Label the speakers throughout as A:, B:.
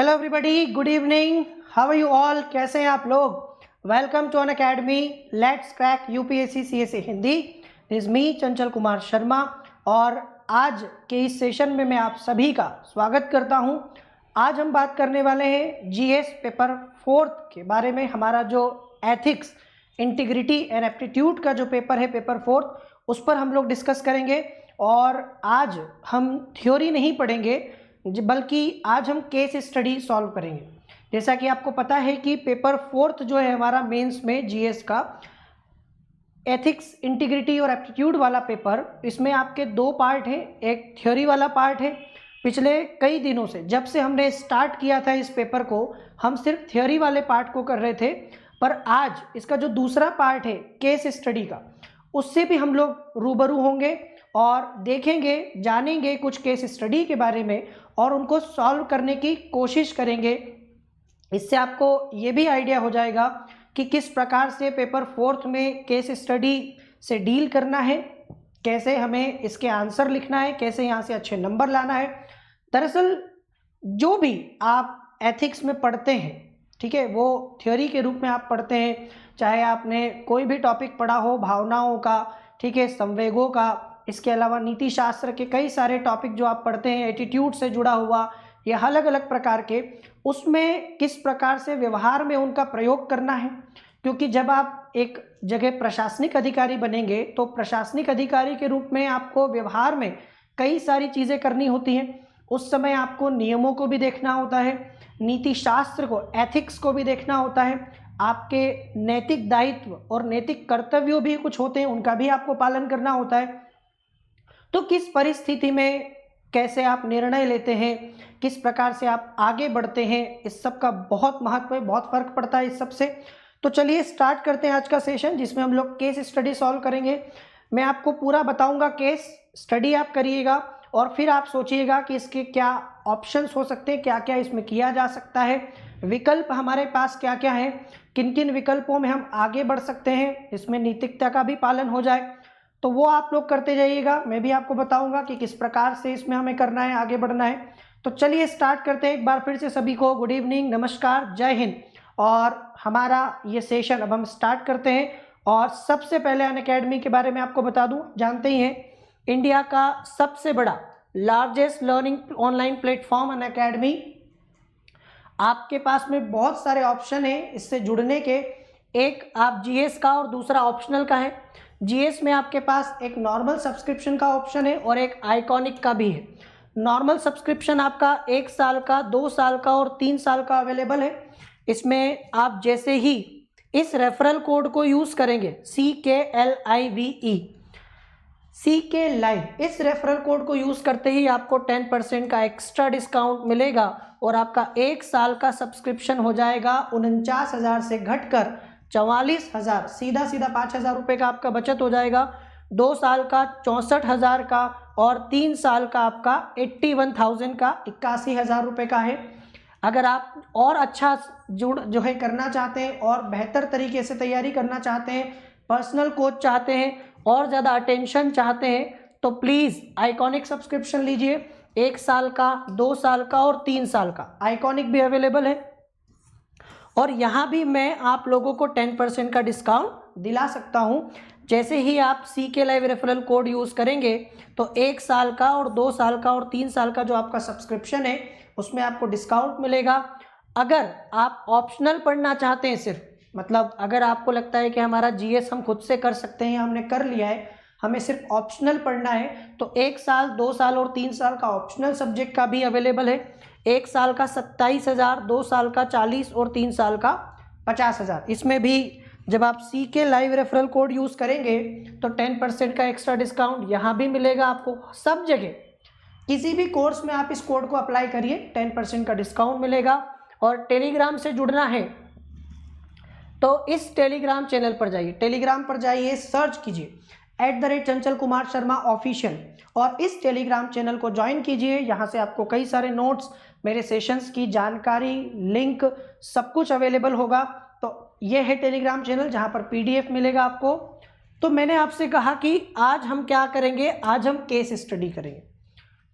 A: Hello everybody, good evening. How are you all? कैसे हैं आप लोग? Welcome to Unacademy let's crack UPSC CSA Hindi. This me Chanchal Kumar Sharma और आज के इस सेशन में मैं आप सभी का स्वागत करता हूं। आज हम बात करने वाले हैं जीएस पेपर 4 के बारे में। हमारा जो एथिक्स, इंटीग्रिटी एंड एप्टीट्यूड का जो पेपर है, पेपर 4, उस पर हम लोग डिस्कस करेंगे। और आज हम थ्योरी नहीं पढ़ेंगे बल्कि आज हम केस स्टडी सॉल्व करेंगे। जैसा कि आपको पता है कि पेपर 4 जो है हमारा मेंस में जीएस का एथिक्स, इंटीग्रिटी और एप्टीट्यूड वाला पेपर, इसमें आपके दो पार्ट हैं। एक थ्योरी वाला पार्ट है। पिछले कई दिनों से जब से हमने स्टार्ट किया था इस पेपर को, हम सिर्फ थ्योरी वाले पार्ट को कर रहे थे, पर आज इसका जो दूसरा पार्ट है केस स्टडी का, उससे भी हम लोग रूबरू होंगे और देखेंगे, जानेंगे कुछ केस स्टडी के बारे में और उनको सॉल्व करने की कोशिश करेंगे। इससे आपको ये भी आइडिया हो जाएगा कि किस प्रकार से पेपर 4 में केस स्टडी से डील करना है, कैसे हमें इसके आंसर लिखना है, कैसे यहाँ से अच्छे नंबर लाना है। दरअसल जो भी आप एथिक्स में पढ़ते हैं, ठीक है, वो थ्योरी के रूप में आप पढ़ते हैं, चाहे आपने कोई भी टॉपिक पढ़ा हो, भावनाओं का, ठीक है, संवेगों का, इसके अलावा नीति शास्त्र के कई सारे टॉपिक जो आप पढ़ते हैं, एटीट्यूड से जुड़ा हुआ या अलग अलग प्रकार के, उसमें किस प्रकार से व्यवहार में उनका प्रयोग करना है। क्योंकि जब आप एक जगह प्रशासनिक अधिकारी बनेंगे तो प्रशासनिक अधिकारी के रूप में आपको व्यवहार में कई सारी चीज़ें करनी होती हैं। उस समय आपको नियमों को भी देखना होता है, नीति शास्त्र को, एथिक्स को भी देखना होता है, आपके नैतिक दायित्व और नैतिक कर्तव्यों भी कुछ होते हैं, उनका भी आपको पालन करना होता है। तो किस परिस्थिति में कैसे आप निर्णय लेते हैं, किस प्रकार से आप आगे बढ़ते हैं, इस सब का बहुत महत्व है, बहुत फर्क पड़ता है इस सब से। तो चलिए स्टार्ट करते हैं आज का सेशन, जिसमें हम लोग केस स्टडी सॉल्व करेंगे। मैं आपको पूरा बताऊंगा, केस स्टडी आप करिएगा और फिर आप सोचिएगा कि इसके क्या ऑप्शंस हो सकते हैं, क्या क्या इसमें किया जा सकता है, विकल्प हमारे पास क्या क्या है, किन किन विकल्पों में हम आगे बढ़ सकते हैं, इसमें नैतिकता का भी पालन हो जाए। तो वो आप लोग करते जाइएगा, मैं भी आपको बताऊंगा कि किस प्रकार से इसमें हमें करना है, आगे बढ़ना है। तो चलिए स्टार्ट करते हैं। एक बार फिर से सभी को गुड इवनिंग, नमस्कार, जय हिंद। और हमारा ये सेशन अब हम स्टार्ट करते हैं। और सबसे पहले अनअकैडमी के बारे में आपको बता दूं, जानते ही हैं इंडिया का सबसे बड़ा largest learning online platform Unacademy. आपके पास में बहुत सारे ऑप्शन हैं इससे जुड़ने के। एक आप जीएस का और दूसरा ऑप्शनल का है। जीएस में आपके पास एक नॉर्मल सब्सक्रिप्शन का ऑप्शन है और एक आइकॉनिक का भी है। नॉर्मल सब्सक्रिप्शन आपका 1 साल का, 2 साल का और 3 साल का अवेलेबल है। इसमें आप जैसे ही इस रेफरल कोड को यूज़ करेंगे, CKLIVE, इस रेफरल कोड को यूज़ करते ही आपको 10% का एक्स्ट्रा डिस्काउंट मिलेगा और आपका 1 साल का सब्सक्रिप्शन हो जाएगा 49,000 से घटकर 44,000, सीधा 5,000 रुपये का आपका बचत हो जाएगा। 2 साल का 64,000 का और 3 साल का आपका 81,000 का 81,000 रुपये का है। अगर आप और अच्छा जो है करना चाहते हैं और बेहतर तरीके से तैयारी करना चाहते हैं, पर्सनल कोच चाहते हैं और ज़्यादा अटेंशन चाहते हैं, तो प्लीज़ आइकॉनिक सब्सक्रिप्शन लीजिए। 1 साल का, 2 साल का और 3 साल का आइकॉनिक भी अवेलेबल है। और यहाँ भी मैं आप लोगों को 10% का डिस्काउंट दिला सकता हूँ। जैसे ही आप CKLIVE रेफरल कोड यूज़ करेंगे तो 1 साल का और 2 साल का और 3 साल का जो आपका सब्सक्रिप्शन है उसमें आपको डिस्काउंट मिलेगा। अगर आप ऑप्शनल पढ़ना चाहते हैं, सिर्फ मतलब अगर आपको लगता है कि हमारा जीएस हम खुद से कर सकते हैं, हमने कर लिया है, हमें सिर्फ ऑप्शनल पढ़ना है, तो 1 साल, 2 साल और 3 साल का ऑप्शनल सब्जेक्ट का भी अवेलेबल है। 1 साल का 27,000, 2 साल का 40 और 3 साल का 50,000। इसमें भी जब आप CKLIVE रेफरल कोड यूज़ करेंगे तो 10% का एक्स्ट्रा डिस्काउंट यहाँ भी मिलेगा आपको। सब जगह किसी भी कोर्स में आप इस कोड को अप्लाई करिए, 10% का डिस्काउंट मिलेगा। और टेलीग्राम से जुड़ना है तो इस टेलीग्राम चैनल पर जाइए, टेलीग्राम पर जाइए, सर्च कीजिए @चंचल कुमार शर्मा ऑफिशियल और इस टेलीग्राम चैनल को ज्वाइन कीजिए। यहाँ से आपको कई सारे नोट्स, मेरे सेशंस की जानकारी, लिंक, सब कुछ अवेलेबल होगा। तो ये है टेलीग्राम चैनल जहाँ पर PDF मिलेगा आपको। तो मैंने आपसे कहा कि आज हम क्या करेंगे, आज हम केस स्टडी करेंगे।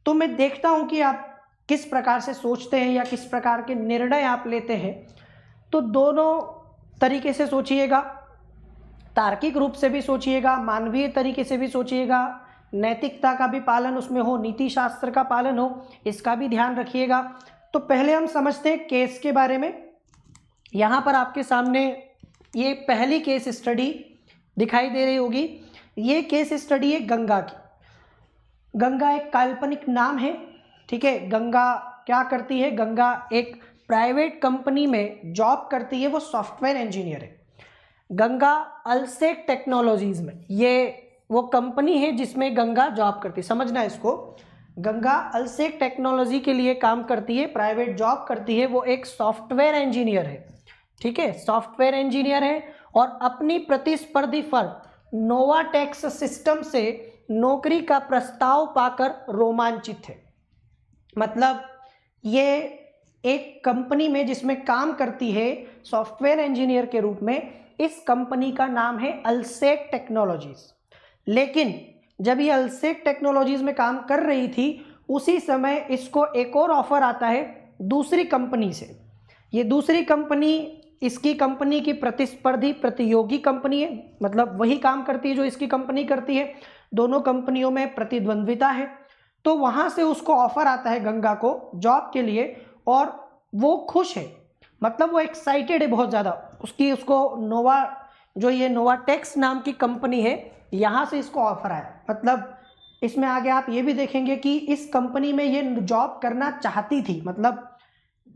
A: तो मैं देखता हूँ कि आप किस प्रकार से सोचते हैं या किस प्रकार के निर्णय आप लेते हैं, तो दोनों तरीके से सोचिएगा। तार्किक रूप से भी सोचिएगा, मानवीय तरीके से भी सोचिएगा, नैतिकता का भी पालन उसमें हो, नीति शास्त्र का पालन हो, इसका भी ध्यान रखिएगा। तो पहले हम समझते हैं केस के बारे में। यहाँ पर आपके सामने ये पहली केस स्टडी दिखाई दे रही होगी। ये केस स्टडी है गंगा की। गंगा एक काल्पनिक नाम है, ठीक है। गंगा क्या करती है? गंगा एक प्राइवेट कंपनी में जॉब करती है, वो सॉफ्टवेयर इंजीनियर है। गंगा अलसेक टेक्नोलॉजीज में, ये वो कंपनी है जिसमें गंगा जॉब करती है। समझना इसको, गंगा अलसेक टेक्नोलॉजी के लिए काम करती है, प्राइवेट जॉब करती है। वो एक सॉफ्टवेयर इंजीनियर है, ठीक है, सॉफ्टवेयर इंजीनियर है। और अपनी प्रतिस्पर्धी फर्म नोवाटेक्स सिस्टम से नौकरी का प्रस्ताव पाकर रोमांचित है। मतलब ये एक कंपनी में जिसमें काम करती है सॉफ्टवेयर इंजीनियर के रूप में, इस कंपनी का नाम है अलसेक टेक्नोलॉजीज। लेकिन जब ये अलसेक टेक्नोलॉजीज में काम कर रही थी, उसी समय इसको एक और ऑफर आता है दूसरी कंपनी से। ये दूसरी कंपनी इसकी कंपनी की प्रतिस्पर्धी प्रतियोगी कंपनी है, मतलब वही काम करती है जो इसकी कंपनी करती है। दोनों कंपनियों में प्रतिद्वंद्विता है। तो वहाँ से उसको ऑफर आता है गंगा को जॉब के लिए, और वो खुश है, मतलब वो एक्साइटेड है बहुत ज़्यादा। उसको ये नोवाटेक्स नाम की कंपनी है, यहाँ से इसको ऑफर आया। मतलब इसमें आगे आप ये भी देखेंगे कि इस कंपनी में ये जॉब करना चाहती थी, मतलब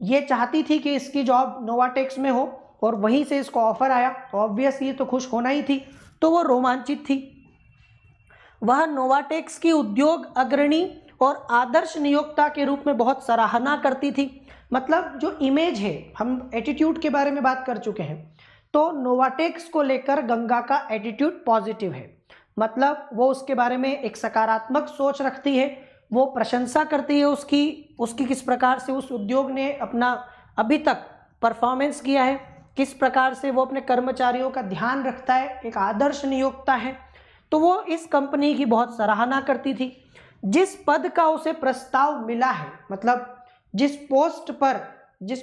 A: ये चाहती थी कि इसकी जॉब नोवाटेक्स में हो, और वहीं से इसको ऑफर आया। तो ऑब्वियस ये तो खुश होना ही थी, तो वो रोमांचित थी। वह नोवाटेक्स की उद्योग अग्रणी और आदर्श नियोक्ता के रूप में बहुत सराहना करती थी। मतलब जो इमेज है, हम एटीट्यूड के बारे में बात कर चुके हैं, तो नोवाटेक्स को लेकर गंगा का एटीट्यूड पॉजिटिव है। मतलब वो उसके बारे में एक सकारात्मक सोच रखती है, वो प्रशंसा करती है उसकी किस प्रकार से उस उद्योग ने अपना अभी तक परफॉर्मेंस किया है, किस प्रकार से वो अपने कर्मचारियों का ध्यान रखता है, एक आदर्श नियोक्ता है। तो वो इस कंपनी की बहुत सराहना करती थी। जिस पद का उसे प्रस्ताव मिला है, मतलब जिस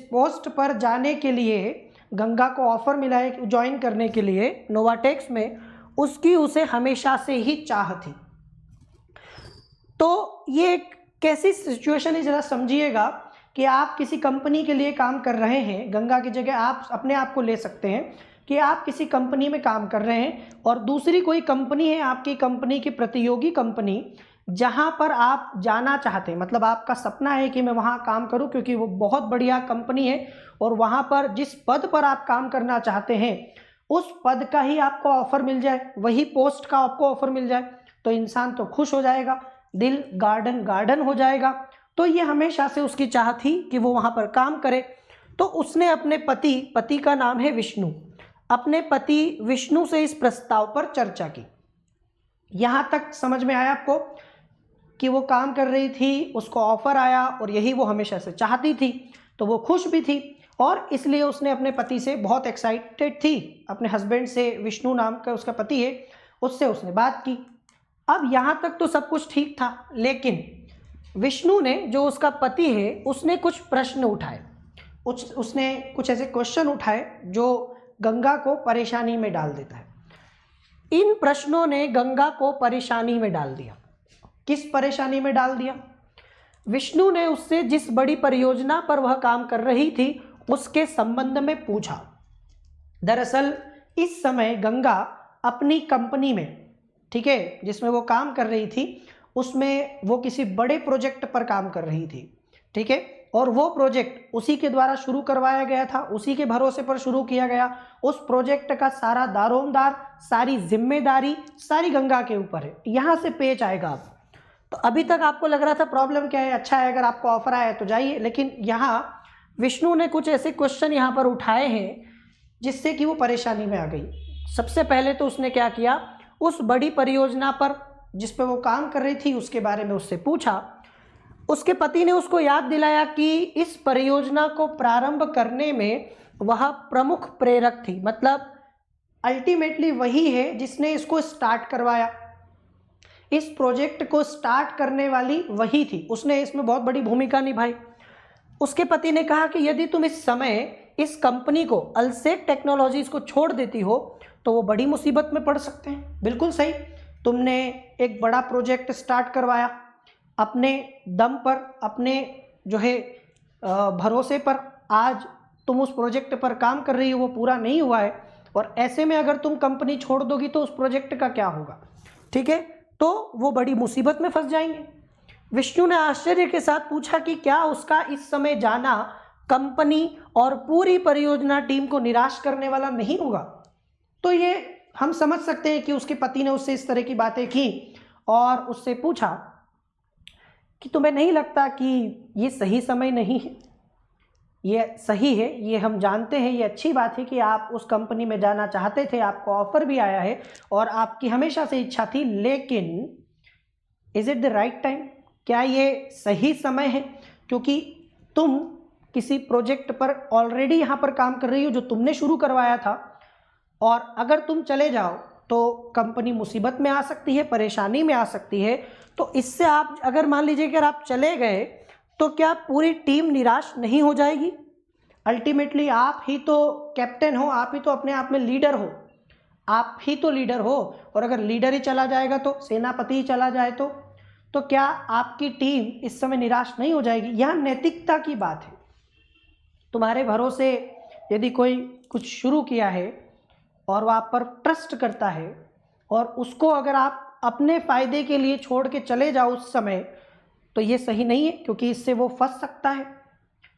A: पोस्ट पर जाने के लिए गंगा को ऑफर मिला है ज्वाइन करने के लिए नोवाटेक्स में, उसकी उसे हमेशा से ही चाह थी। तो ये एक कैसी सिचुएशन है, जरा समझिएगा कि आप किसी कंपनी के लिए काम कर रहे हैं। गंगा की जगह आप अपने आप को ले सकते हैं कि आप किसी कंपनी में काम कर रहे हैं, और दूसरी कोई कंपनी है आपकी कंपनी की प्रतियोगी कंपनी, जहां पर आप जाना चाहते हैं। मतलब आपका सपना है कि मैं वहां काम करूं क्योंकि वो बहुत बढ़िया कंपनी है, और वहां पर जिस पद पर आप काम करना चाहते हैं उस पद का ही आपको ऑफर मिल जाए, वही पोस्ट का आपको ऑफर मिल जाए, तो इंसान तो खुश हो जाएगा, दिल गार्डन गार्डन हो जाएगा। तो ये हमेशा से उसकी चाह थी कि वो वहां पर काम करे। तो उसने अपने पति का नाम है विष्णु, अपने पति विष्णु से इस प्रस्ताव पर चर्चा की। यहां तक समझ में आया आपको कि वो काम कर रही थी, उसको ऑफर आया, और यही वो हमेशा से चाहती थी। तो वो खुश भी थी, और इसलिए उसने अपने पति से बहुत एक्साइटेड थी, अपने हस्बैंड से, विष्णु नाम का उसका पति है, उससे उसने बात की। अब यहाँ तक तो सब कुछ ठीक था, लेकिन विष्णु ने, जो उसका पति है, उसने कुछ प्रश्न उठाए, उसने कुछ ऐसे क्वेश्चन उठाए जो गंगा को परेशानी में डाल देता है। इन प्रश्नों ने गंगा को परेशानी में डाल दिया। किस परेशानी में डाल दिया? विष्णु ने उससे जिस बड़ी परियोजना पर वह काम कर रही थी उसके संबंध में पूछा। दरअसल इस समय गंगा अपनी कंपनी में, ठीक है, जिसमें वो काम कर रही थी, उसमें वो किसी बड़े प्रोजेक्ट पर काम कर रही थी, ठीक है, और वो प्रोजेक्ट उसी के द्वारा शुरू करवाया गया था, उसी के भरोसे पर शुरू किया गया। उस प्रोजेक्ट का सारा दारोमदार, सारी जिम्मेदारी सारी गंगा के ऊपर है। यहाँ से पेच आएगा अब। तो अभी तक आपको लग रहा था प्रॉब्लम क्या है, अच्छा है, अगर आपको ऑफर आया तो जाइए, लेकिन यहाँ विष्णु ने कुछ ऐसे क्वेश्चन यहाँ पर उठाए हैं जिससे कि वो परेशानी में आ गई। सबसे पहले तो उसने क्या किया, उस बड़ी परियोजना पर जिस पे वो काम कर रही थी उसके बारे में उससे पूछा। उसके पति ने उसको याद दिलाया कि इस परियोजना को प्रारंभ करने में वह प्रमुख प्रेरक थी, मतलब अल्टीमेटली वही है जिसने इसको स्टार्ट करवाया। इस प्रोजेक्ट को स्टार्ट करने वाली वही थी, उसने इसमें बहुत बड़ी भूमिका निभाई। उसके पति ने कहा कि यदि तुम इस समय इस कंपनी को, अल्सेक टेक्नोलॉजीज को छोड़ देती हो तो वो बड़ी मुसीबत में पड़ सकते हैं। बिल्कुल सही, तुमने एक बड़ा प्रोजेक्ट स्टार्ट करवाया, अपने दम पर, अपने जो है भरोसे पर आज तुम उस प्रोजेक्ट पर काम कर रही हो, वो पूरा नहीं हुआ है, और ऐसे में अगर तुम कंपनी छोड़ दोगी तो उस प्रोजेक्ट का क्या होगा, ठीक है, तो वो बड़ी मुसीबत में फंस जाएंगे। विष्णु ने आश्चर्य के साथ पूछा कि क्या उसका इस समय जाना कंपनी और पूरी परियोजना टीम को निराश करने वाला नहीं होगा। तो ये हम समझ सकते हैं कि उसके पति ने उससे इस तरह की बातें की और उससे पूछा कि तुम्हें नहीं लगता कि ये सही समय नहीं है। ये सही है, ये हम जानते हैं, ये अच्छी बात है कि आप उस कंपनी में जाना चाहते थे, आपको ऑफर भी आया है और आपकी हमेशा से इच्छा थी, लेकिन is it the right time, क्या ये सही समय है? क्योंकि तुम किसी प्रोजेक्ट पर ऑलरेडी यहाँ पर काम कर रही हो जो तुमने शुरू करवाया था, और अगर तुम चले जाओ तो कंपनी मुसीबत में आ सकती है, परेशानी में आ सकती है। तो इससे आप अगर मान लीजिए कि अगर आप चले गए तो क्या पूरी टीम निराश नहीं हो जाएगी? अल्टीमेटली आप ही तो कैप्टन हो, आप ही तो अपने आप में लीडर हो, आप ही तो लीडर हो, और अगर लीडर ही चला जाएगा तो, सेनापति ही चला जाए तो क्या आपकी टीम इस समय निराश नहीं हो जाएगी? यह नैतिकता की बात है। तुम्हारे भरोसे यदि कोई कुछ शुरू किया है और वह आप पर ट्रस्ट करता है और उसको अगर आप अपने फायदे के लिए छोड़ के चले जाओ उस समय, तो ये सही नहीं है, क्योंकि इससे वो फंस सकता है,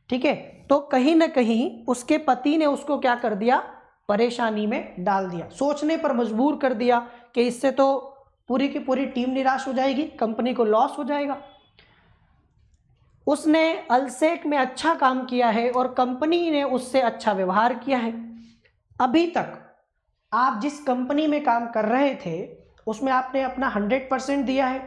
A: ठीक है। तो कहीं ना कहीं उसके पति ने उसको क्या कर दिया, परेशानी में डाल दिया, सोचने पर मजबूर कर दिया कि इससे तो पूरी की पूरी टीम निराश हो जाएगी, कंपनी को लॉस हो जाएगा। उसने अल्सेक में अच्छा काम किया है और कंपनी ने उससे अच्छा व्यवहार किया है। अभी तक आप जिस कंपनी में काम कर रहे थे उसमें आपने अपना 100% दिया है,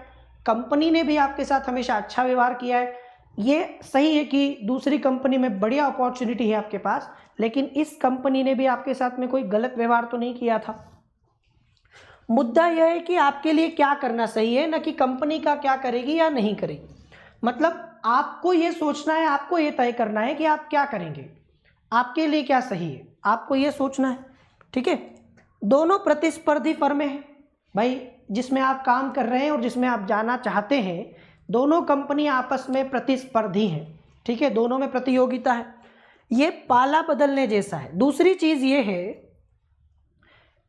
A: कंपनी ने भी आपके साथ हमेशा अच्छा व्यवहार किया है। ये सही है कि दूसरी कंपनी में बढ़िया अपॉर्चुनिटी है आपके पास, लेकिन इस कंपनी ने भी आपके साथ में कोई गलत व्यवहार तो नहीं किया था। मुद्दा यह है कि आपके लिए क्या करना सही है, न कि कंपनी का क्या करेगी या नहीं करेगी। मतलब आपको ये सोचना है, आपको ये तय करना है कि आप क्या करेंगे, आपके लिए क्या सही है, आपको ये सोचना है, ठीक है। दोनों प्रतिस्पर्धी फर्में हैं भाई, जिसमें आप काम कर रहे हैं और जिसमें आप जाना चाहते हैं, दोनों कंपनी आपस में प्रतिस्पर्धी हैं, ठीक है, दोनों में प्रतियोगिता है। ये पाला बदलने जैसा है। दूसरी चीज ये है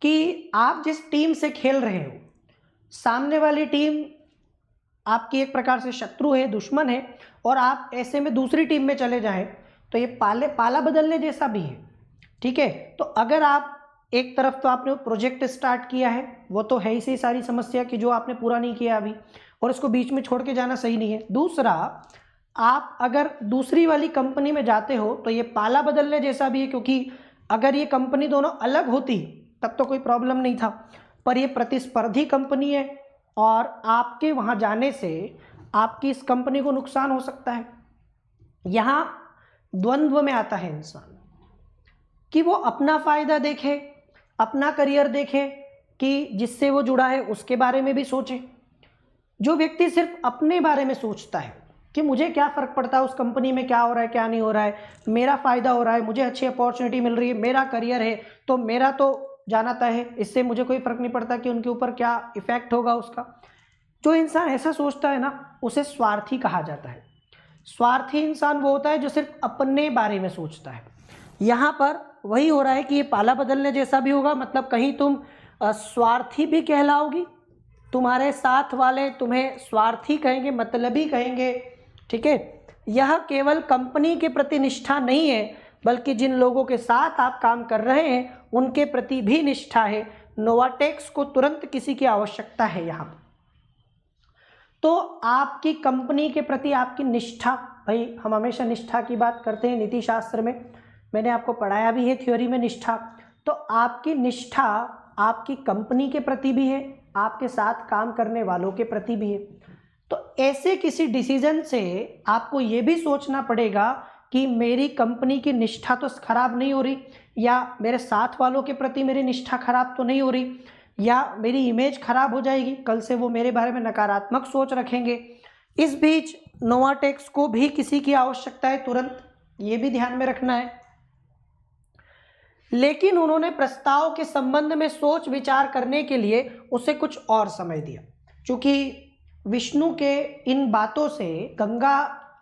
A: कि आप जिस टीम से खेल रहे हो, सामने वाली टीम आपकी एक प्रकार से शत्रु है, दुश्मन है, और आप ऐसे में दूसरी टीम में चले जाएं तो ये पाला बदलने जैसा भी है, ठीक है। तो अगर आप एक तरफ तो आपने प्रोजेक्ट स्टार्ट किया है, वो तो है ही सही सारी समस्या कि जो आपने पूरा नहीं किया अभी, और इसको बीच में छोड़ के जाना सही नहीं है। दूसरा, आप अगर दूसरी वाली कंपनी में जाते हो तो ये पाला बदलने जैसा भी है, क्योंकि अगर ये कंपनी दोनों अलग होती तब तो कोई प्रॉब्लम नहीं था, पर ये प्रतिस्पर्धी कंपनी है और आपके वहाँ जाने से आपकी इस कंपनी को नुकसान हो सकता है। यहाँ द्वंद्व में आता है इंसान कि वो अपना फायदा देखे, अपना करियर देखे, कि जिससे वो जुड़ा है उसके बारे में भी सोचे। जो व्यक्ति सिर्फ अपने बारे में सोचता है कि मुझे क्या फ़र्क पड़ता है उस कंपनी में क्या हो रहा है क्या नहीं हो रहा है, मेरा फ़ायदा हो रहा है, मुझे अच्छी अपॉर्चुनिटी मिल रही है, मेरा करियर है तो मेरा तो जाना तय है, इससे मुझे कोई फ़र्क नहीं पड़ता कि उनके ऊपर क्या इफ़ेक्ट होगा उसका। जो इंसान ऐसा सोचता है ना, उसे स्वार्थी कहा जाता है। स्वार्थी इंसान वो होता है जो सिर्फ अपने बारे में सोचता है। यहाँ पर वही हो रहा है कि ये पाला बदलने जैसा भी होगा, मतलब कहीं तुम स्वार्थी भी कहलाओगी, तुम्हारे साथ वाले तुम्हें स्वार्थी कहेंगे, मतलबी कहेंगे, ठीक है। यह केवल कंपनी के प्रति निष्ठा नहीं है, बल्कि जिन लोगों के साथ आप काम कर रहे हैं उनके प्रति भी निष्ठा है। नोवाटेक्स को तुरंत किसी की आवश्यकता है यहाँ। तो आपकी कंपनी के प्रति आपकी निष्ठा, भाई हम हमेशा निष्ठा की बात करते हैं नीति शास्त्र में, मैंने आपको पढ़ाया भी है थ्योरी में निष्ठा। तो आपकी निष्ठा आपकी कंपनी के प्रति भी है, आपके साथ काम करने वालों के प्रति भी है। तो ऐसे किसी डिसीजन से आपको ये भी सोचना पड़ेगा कि मेरी कंपनी की निष्ठा तो खराब नहीं हो रही, या मेरे साथ वालों के प्रति मेरी निष्ठा खराब तो नहीं हो रही, या मेरी इमेज खराब हो जाएगी, कल से वो मेरे बारे में नकारात्मक सोच रखेंगे। इस बीच नोवाटेक्स को भी किसी की आवश्यकता है तुरंत, ये भी ध्यान में रखना है। लेकिन उन्होंने प्रस्ताव के संबंध में सोच विचार करने के लिए उसे कुछ और समय दिया। क्योंकि विष्णु के इन बातों से गंगा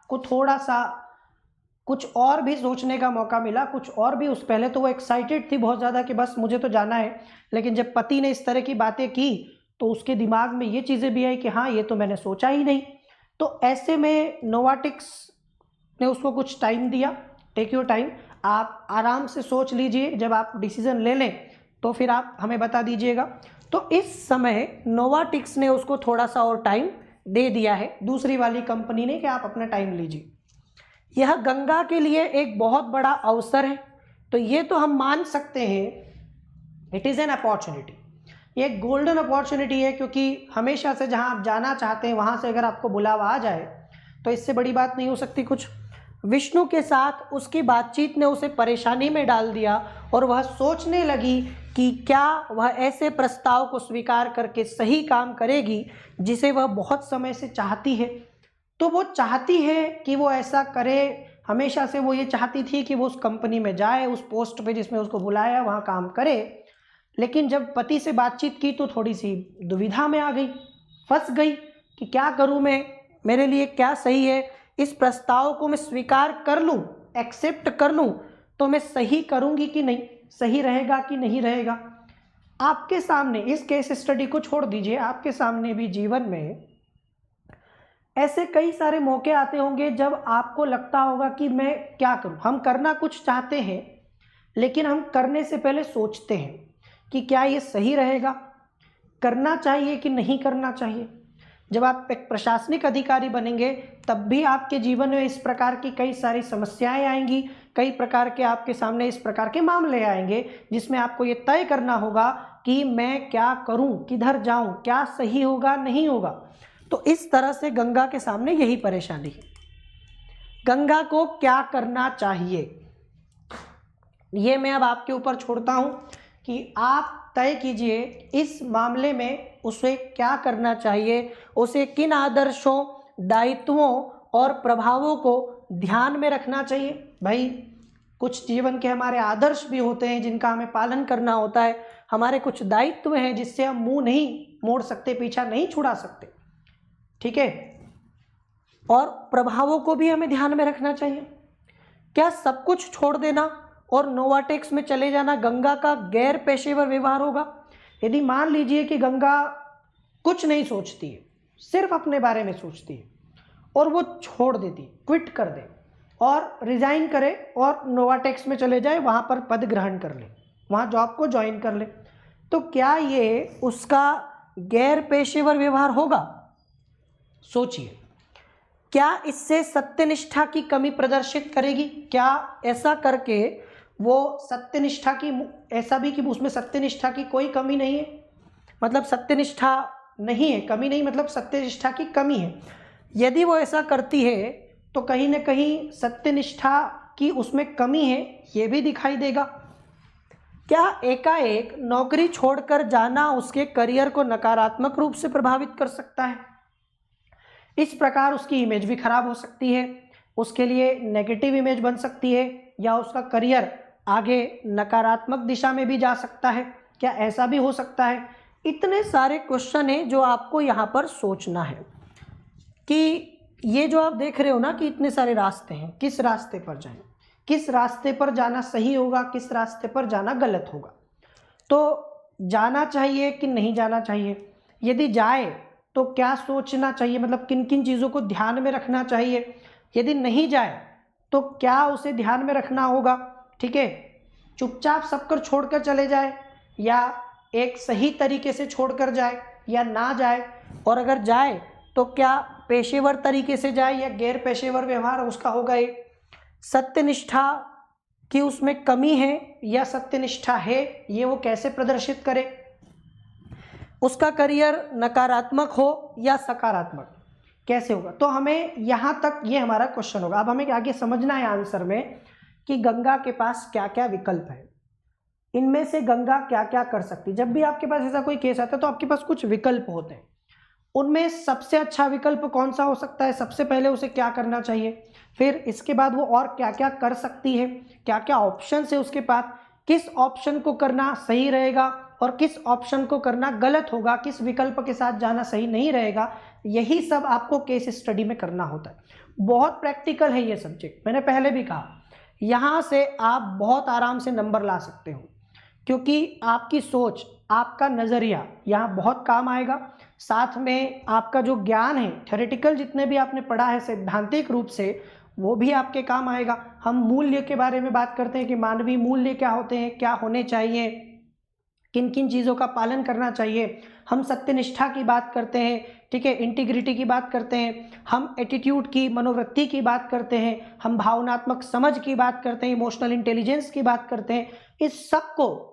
A: को थोड़ा सा कुछ और भी सोचने का मौका मिला, कुछ और भी। उस पहले तो वो एक्साइटेड थी बहुत ज़्यादा कि बस मुझे तो जाना है, लेकिन जब पति ने इस तरह की बातें की तो उसके दिमाग में ये चीज़ें भी आई कि हाँ, ये तो मैंने सोचा ही नहीं। तो ऐसे में नोवाटेक्स ने उसको कुछ टाइम दिया। टेक योर टाइम, आप आराम से सोच लीजिए, जब आप डिसीजन ले लें तो फिर आप हमें बता दीजिएगा। तो इस समय नोवाटेक्स ने उसको थोड़ा सा और टाइम दे दिया है, दूसरी वाली कंपनी ने, कि आप अपना टाइम लीजिए। यह गंगा के लिए एक बहुत बड़ा अवसर है, तो ये तो हम मान सकते हैं इट इज़ एन अपॉर्चुनिटी, ये एक गोल्डन अपॉर्चुनिटी है। क्योंकि हमेशा से जहां आप जाना चाहते हैं वहां से अगर आपको बुलावा आ जाए तो इससे बड़ी बात नहीं हो सकती कुछ। विष्णु के साथ उसकी बातचीत ने उसे परेशानी में डाल दिया और वह सोचने लगी कि क्या वह ऐसे प्रस्ताव को स्वीकार करके सही काम करेगी जिसे वह बहुत समय से चाहती है। तो वो चाहती है कि वो ऐसा करे, हमेशा से वो ये चाहती थी कि वो उस कंपनी में जाए, उस पोस्ट पे जिसमें उसको बुलाया वहाँ काम करे। लेकिन जब पति से बातचीत की तो थोड़ी सी दुविधा में आ गई, फंस गई कि क्या करूँ मैं, मेरे लिए क्या सही है, इस प्रस्ताव को मैं स्वीकार कर लूँ, एक्सेप्ट कर लूँ तो मैं सही करूँगी कि नहीं, सही रहेगा कि नहीं रहेगा। आपके सामने इस केस स्टडी को छोड़ दीजिए, आपके सामने भी जीवन में ऐसे कई सारे मौके आते होंगे जब आपको लगता होगा कि मैं क्या करूं। हम करना कुछ चाहते हैं लेकिन हम करने से पहले सोचते हैं कि क्या ये सही रहेगा, करना चाहिए कि नहीं करना चाहिए। जब आप एक प्रशासनिक अधिकारी बनेंगे तब भी आपके जीवन में इस प्रकार की कई सारी समस्याएं आएंगी, कई प्रकार के आपके सामने इस प्रकार के मामले आएंगे जिसमें आपको ये तय करना होगा कि मैं क्या करूं, किधर जाऊं, क्या सही होगा नहीं होगा। तो इस तरह से गंगा के सामने यही परेशानी है। गंगा को क्या करना चाहिए ये मैं अब आपके ऊपर छोड़ता हूं कि आप तय कीजिए इस मामले में उसे क्या करना चाहिए, उसे किन आदर्शों, दायित्वों और प्रभावों को ध्यान में रखना चाहिए। भाई कुछ जीवन के हमारे आदर्श भी होते हैं जिनका हमें पालन करना होता है, हमारे कुछ दायित्व हैं जिससे हम मुंह नहीं मोड़ सकते, पीछा नहीं छुड़ा सकते, ठीक है। और प्रभावों को भी हमें ध्यान में रखना चाहिए। क्या सब कुछ छोड़ देना और नोवाटेक्स में चले जाना गंगा का गैर पेशेवर व्यवहार होगा? यदि मान लीजिए कि गंगा कुछ नहीं सोचती है, सिर्फ अपने बारे में सोचती है और वो छोड़ देती, क्विट कर दे और रिजाइन करे और नोवाटेक्स में चले जाए, वहाँ पर पद ग्रहण कर ले, वहाँ जॉब को ज्वाइन कर ले, तो क्या ये उसका गैर पेशेवर व्यवहार होगा? सोचिए, क्या इससे सत्यनिष्ठा की कमी प्रदर्शित करेगी? क्या ऐसा करके वो सत्यनिष्ठा की, ऐसा भी कि उसमें सत्यनिष्ठा की कोई कमी नहीं है, मतलब सत्यनिष्ठा नहीं है, कमी नहीं मतलब सत्यनिष्ठा की कमी है। यदि वो ऐसा करती है तो कहीं ना कहीं सत्यनिष्ठा की उसमें कमी है, ये भी दिखाई देगा। क्या एकाएक नौकरी छोड़कर जाना उसके करियर को नकारात्मक रूप से प्रभावित कर सकता है? इस प्रकार उसकी इमेज भी खराब हो सकती है, उसके लिए नेगेटिव इमेज बन सकती है, या उसका करियर आगे नकारात्मक दिशा में भी जा सकता है। क्या ऐसा भी हो सकता है? इतने सारे क्वेश्चन हैं जो आपको यहाँ पर सोचना है कि ये जो आप देख रहे हो ना कि इतने सारे रास्ते हैं, किस रास्ते पर जाएं, किस रास्ते पर जाना सही होगा, किस रास्ते पर जाना गलत होगा। तो जाना चाहिए कि नहीं जाना चाहिए, यदि जाए तो क्या सोचना चाहिए, मतलब किन किन चीज़ों को ध्यान में रखना चाहिए, यदि नहीं जाए तो क्या उसे ध्यान में रखना होगा, ठीक है। चुपचाप सब कर छोड़कर चले जाए या एक सही तरीके से छोड़कर जाए या ना जाए, और अगर जाए तो क्या पेशेवर तरीके से जाए या गैर पेशेवर व्यवहार उसका होगा। एक सत्यनिष्ठा की उसमें कमी है या सत्यनिष्ठा है, ये वो कैसे प्रदर्शित करे, उसका करियर नकारात्मक हो या सकारात्मक कैसे होगा। तो हमें यहाँ तक ये हमारा क्वेश्चन होगा। अब हमें आगे समझना है आंसर में कि गंगा के पास क्या क्या विकल्प है। इनमें से गंगा क्या क्या कर सकती है। जब भी आपके पास ऐसा कोई केस आता है तो आपके पास कुछ विकल्प होते हैं, उनमें सबसे अच्छा विकल्प कौन सा हो सकता है, सबसे पहले उसे क्या करना चाहिए, फिर इसके बाद वो और क्या क्या कर सकती है, क्या क्या ऑप्शन है उसके पास, किस ऑप्शन को करना सही रहेगा और किस ऑप्शन को करना गलत होगा, किस विकल्प के साथ जाना सही नहीं रहेगा, यही सब आपको केस स्टडी में करना होता है। बहुत प्रैक्टिकल है ये सब्जेक्ट, मैंने पहले भी कहा, यहाँ से आप बहुत आराम से नंबर ला सकते हो, क्योंकि आपकी सोच, आपका नज़रिया यहाँ बहुत काम आएगा। साथ में आपका जो ज्ञान है, थ्योरेटिकल जितने भी आपने पढ़ा है सैद्धांतिक रूप से, वो भी आपके काम आएगा। हम मूल्य के बारे में बात करते हैं कि मानवीय मूल्य क्या होते हैं, क्या होने चाहिए, किन किन चीज़ों का पालन करना चाहिए। हम सत्यनिष्ठा की बात करते हैं, ठीक है, इंटीग्रिटी की बात करते हैं, हम एटीट्यूड की, मनोवृत्ति की बात करते हैं, हम भावनात्मक समझ की बात करते हैं, इमोशनल इंटेलिजेंस की बात करते हैं। इस सब को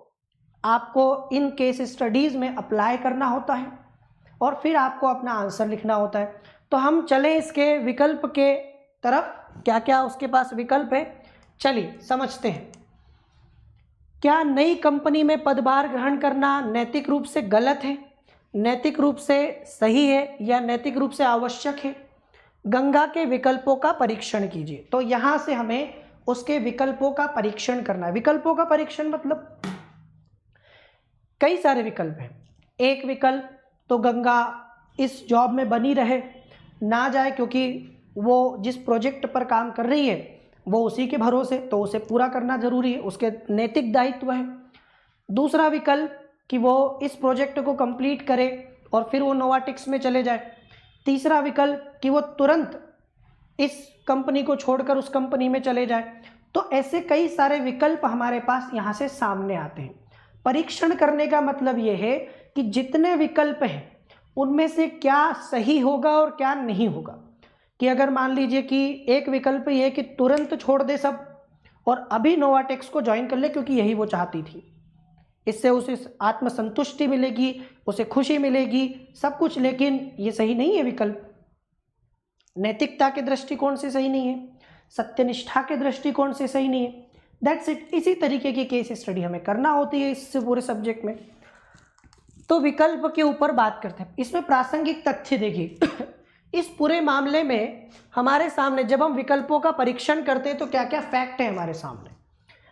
A: आपको इन केस स्टडीज़ में अप्लाई करना होता है और फिर आपको अपना आंसर लिखना होता है। तो हम चलें इसके विकल्प के तरफ, क्या क्या उसके पास विकल्प है, चलिए समझते हैं। क्या नई कंपनी में पदभार ग्रहण करना नैतिक रूप से गलत है, नैतिक रूप से सही है या नैतिक रूप से आवश्यक है? गंगा के विकल्पों का परीक्षण कीजिए। तो यहाँ से हमें उसके विकल्पों का परीक्षण करना है। विकल्पों का परीक्षण मतलब कई सारे विकल्प हैं। एक विकल्प तो गंगा इस जॉब में बनी रहे, ना जाए, क्योंकि वो जिस प्रोजेक्ट पर काम कर रही है वो उसी के भरोसे, तो उसे पूरा करना जरूरी है, उसके नैतिक दायित्व है। दूसरा विकल्प कि वो इस प्रोजेक्ट को कंप्लीट करे और फिर वो नोवाटिक्स में चले जाए। तीसरा विकल्प कि वो तुरंत इस कंपनी को छोड़कर उस कंपनी में चले जाए। तो ऐसे कई सारे विकल्प हमारे पास यहाँ से सामने आते हैं। परीक्षण करने का मतलब ये है कि जितने विकल्प हैं उनमें से क्या सही होगा और क्या नहीं होगा। कि अगर मान लीजिए कि एक विकल्प ये है कि तुरंत छोड़ दे सब और अभी नोवाटेक्स को ज्वाइन कर ले क्योंकि यही वो चाहती थी, इससे उसे आत्मसंतुष्टि मिलेगी, उसे खुशी मिलेगी, सब कुछ, लेकिन ये सही नहीं है विकल्प। नैतिकता के दृष्टिकोण से सही नहीं है, सत्यनिष्ठा के दृष्टिकोण से सही नहीं है। That's it. इसी तरीके की केस स्टडी हमें करना होती है इस पूरे सब्जेक्ट में। तो विकल्प के ऊपर बात करते हैं। इसमें प्रासंगिक तथ्य देखिए इस पूरे मामले में हमारे सामने जब हम विकल्पों का परीक्षण करते हैं तो क्या क्या फैक्ट है हमारे सामने।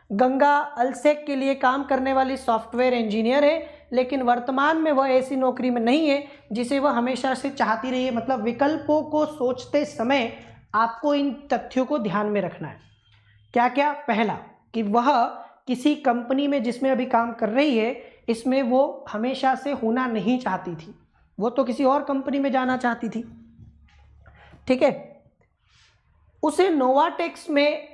A: गंगा अल्सेक के लिए काम करने वाली सॉफ्टवेयर इंजीनियर है, लेकिन वर्तमान में वह ऐसी नौकरी में नहीं है जिसे वह हमेशा से चाहती रही है। मतलब विकल्पों को सोचते समय आपको इन तथ्यों को ध्यान में रखना है। क्या क्या? पहला कि वह किसी कंपनी में जिसमें अभी काम कर रही है इसमें वो हमेशा से होना नहीं चाहती थी, वो तो किसी और कंपनी में जाना चाहती थी, ठीक है। उसे नोवाटेक्स में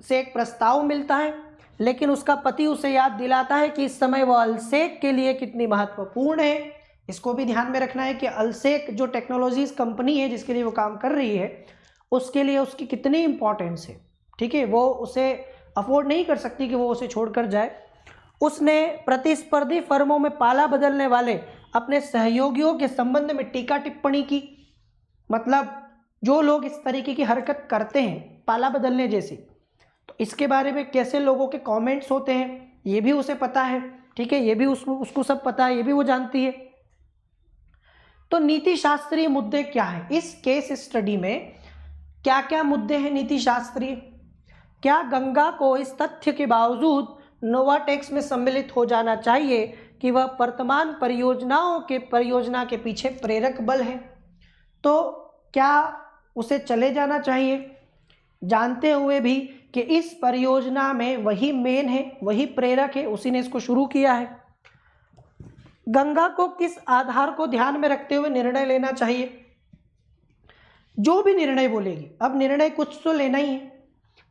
A: से एक प्रस्ताव मिलता है, लेकिन उसका पति उसे याद दिलाता है कि इस समय वह अल्सेक के लिए कितनी महत्वपूर्ण है। इसको भी ध्यान में रखना है कि अल्सेक जो टेक्नोलॉजीज कंपनी है जिसके लिए वो काम कर रही है उसके लिए उसकी कितनी इंपॉर्टेंस है, ठीक है। वो उसे अफोर्ड नहीं कर सकती कि वो उसे छोड़कर जाए। उसने प्रतिस्पर्धी फर्मों में पाला बदलने वाले अपने सहयोगियों के संबंध में टीका टिप्पणी की। मतलब जो लोग इस तरीके की हरकत करते हैं पाला बदलने जैसी, तो इसके बारे में कैसे लोगों के कमेंट्स होते हैं ये भी उसे पता है, ठीक है। ये भी उसको सब पता है, ये भी वो जानती है। तो नीति शास्त्रीय मुद्दे क्या हैं इस केस स्टडी में, क्या क्या मुद्दे हैं नीति शास्त्रीय? क्या गंगा को इस तथ्य के बावजूद नोवाटेक्स में सम्मिलित हो जाना चाहिए कि वह वर्तमान परियोजना के पीछे प्रेरक बल है? तो क्या उसे चले जाना चाहिए जानते हुए भी कि इस परियोजना में वही मेन है, वही प्रेरक है, उसी ने इसको शुरू किया है? गंगा को किस आधार को ध्यान में रखते हुए निर्णय लेना चाहिए? जो भी निर्णय बोलेगी, अब निर्णय कुछ तो लेना ही है।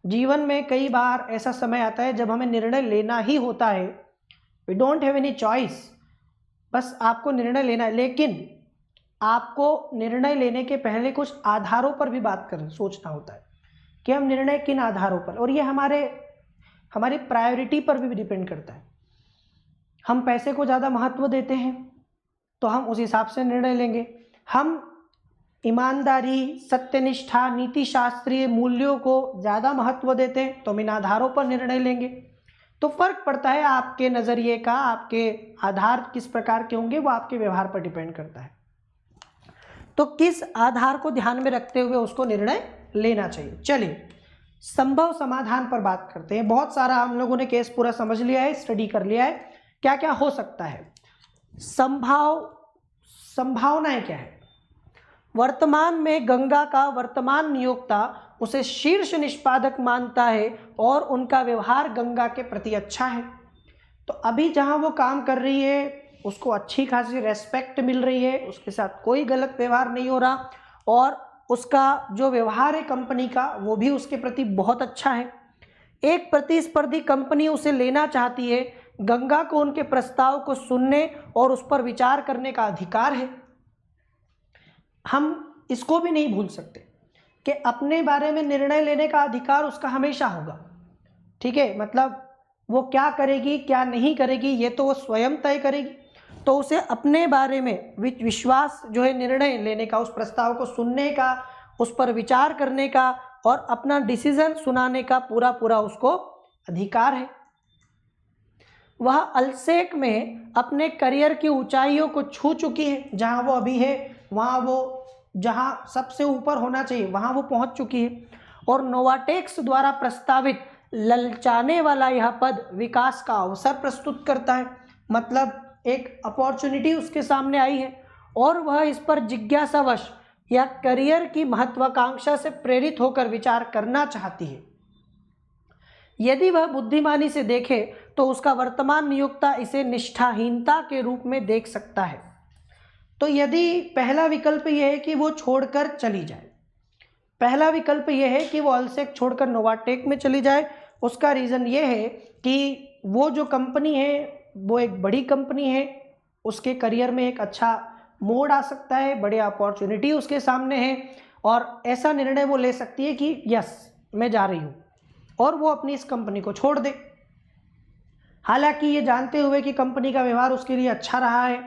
A: जीवन में कई बार ऐसा समय आता है जब हमें निर्णय लेना ही होता है, we don't have any choice, बस आपको निर्णय लेना है। लेकिन आपको निर्णय लेने के पहले कुछ आधारों पर भी बात करना सोचना होता है कि हम निर्णय किन आधारों पर, और ये हमारी प्रायोरिटी पर भी डिपेंड करता है। हम पैसे को ज़्यादा महत्व देते हैं तो हम उस हिसाब से निर्णय लेंगे। हम ईमानदारी, सत्यनिष्ठा, नीति शास्त्रीय मूल्यों को ज़्यादा महत्व देते हैं तो हम इन आधारों पर निर्णय लेंगे। तो फर्क पड़ता है आपके नज़रिए का, आपके आधार किस प्रकार के होंगे वो आपके व्यवहार पर डिपेंड करता है। तो किस आधार को ध्यान में रखते हुए उसको निर्णय लेना चाहिए। चलिए संभव समाधान पर बात करते हैं। बहुत सारा हम लोगों ने केस पूरा समझ लिया है, स्टडी कर लिया है, क्या क्या हो सकता है। संभावनाएं क्या है। वर्तमान में गंगा का वर्तमान नियोक्ता उसे शीर्ष निष्पादक मानता है और उनका व्यवहार गंगा के प्रति अच्छा है। तो अभी जहां वो काम कर रही है उसको अच्छी खासी रेस्पेक्ट मिल रही है, उसके साथ कोई गलत व्यवहार नहीं हो रहा और उसका जो व्यवहार है कंपनी का वो भी उसके प्रति बहुत अच्छा है। एक प्रतिस्पर्धी कंपनी उसे लेना चाहती है, गंगा को उनके प्रस्ताव को सुनने और उस पर विचार करने का अधिकार है। हम इसको भी नहीं भूल सकते कि अपने बारे में निर्णय लेने का अधिकार उसका हमेशा होगा, ठीक है। मतलब वो क्या करेगी क्या नहीं करेगी ये तो वो स्वयं तय करेगी, तो उसे अपने बारे में विश्वास जो है निर्णय लेने का, उस प्रस्ताव को सुनने का, उस पर विचार करने का और अपना डिसीजन सुनाने का पूरा पूरा उसको अधिकार है। वह अल्सेक में अपने करियर की ऊंचाइयों को छू चुकी है, जहां वो अभी है वहां वो जहां सबसे ऊपर होना चाहिए वहां वो पहुंच चुकी है। और नोवाटेक्स द्वारा प्रस्तावित ललचाने वाला यह पद विकास का अवसर प्रस्तुत करता है। मतलब एक अपॉर्चुनिटी उसके सामने आई है और वह इस पर जिज्ञासावश या करियर की महत्वाकांक्षा से प्रेरित होकर विचार करना चाहती है। यदि वह बुद्धिमानी से देखे तो उसका वर्तमान नियोक्ता इसे निष्ठाहीनता के रूप में देख सकता है। तो यदि पहला विकल्प यह है कि वो छोड़कर चली जाए, पहला विकल्प यह है कि वो अल्सेक छोड़कर नोवाटेक में चली जाए, उसका रीज़न ये है कि वो जो कंपनी है वो एक बड़ी कंपनी है, उसके करियर में एक अच्छा मोड़ आ सकता है, बड़े अपॉर्चुनिटी उसके सामने है और ऐसा निर्णय वो ले सकती है कि यस मैं जा रही हूँ और वो अपनी इस कंपनी को छोड़ दे। हालांकि ये जानते हुए कि कंपनी का व्यवहार उसके लिए अच्छा रहा है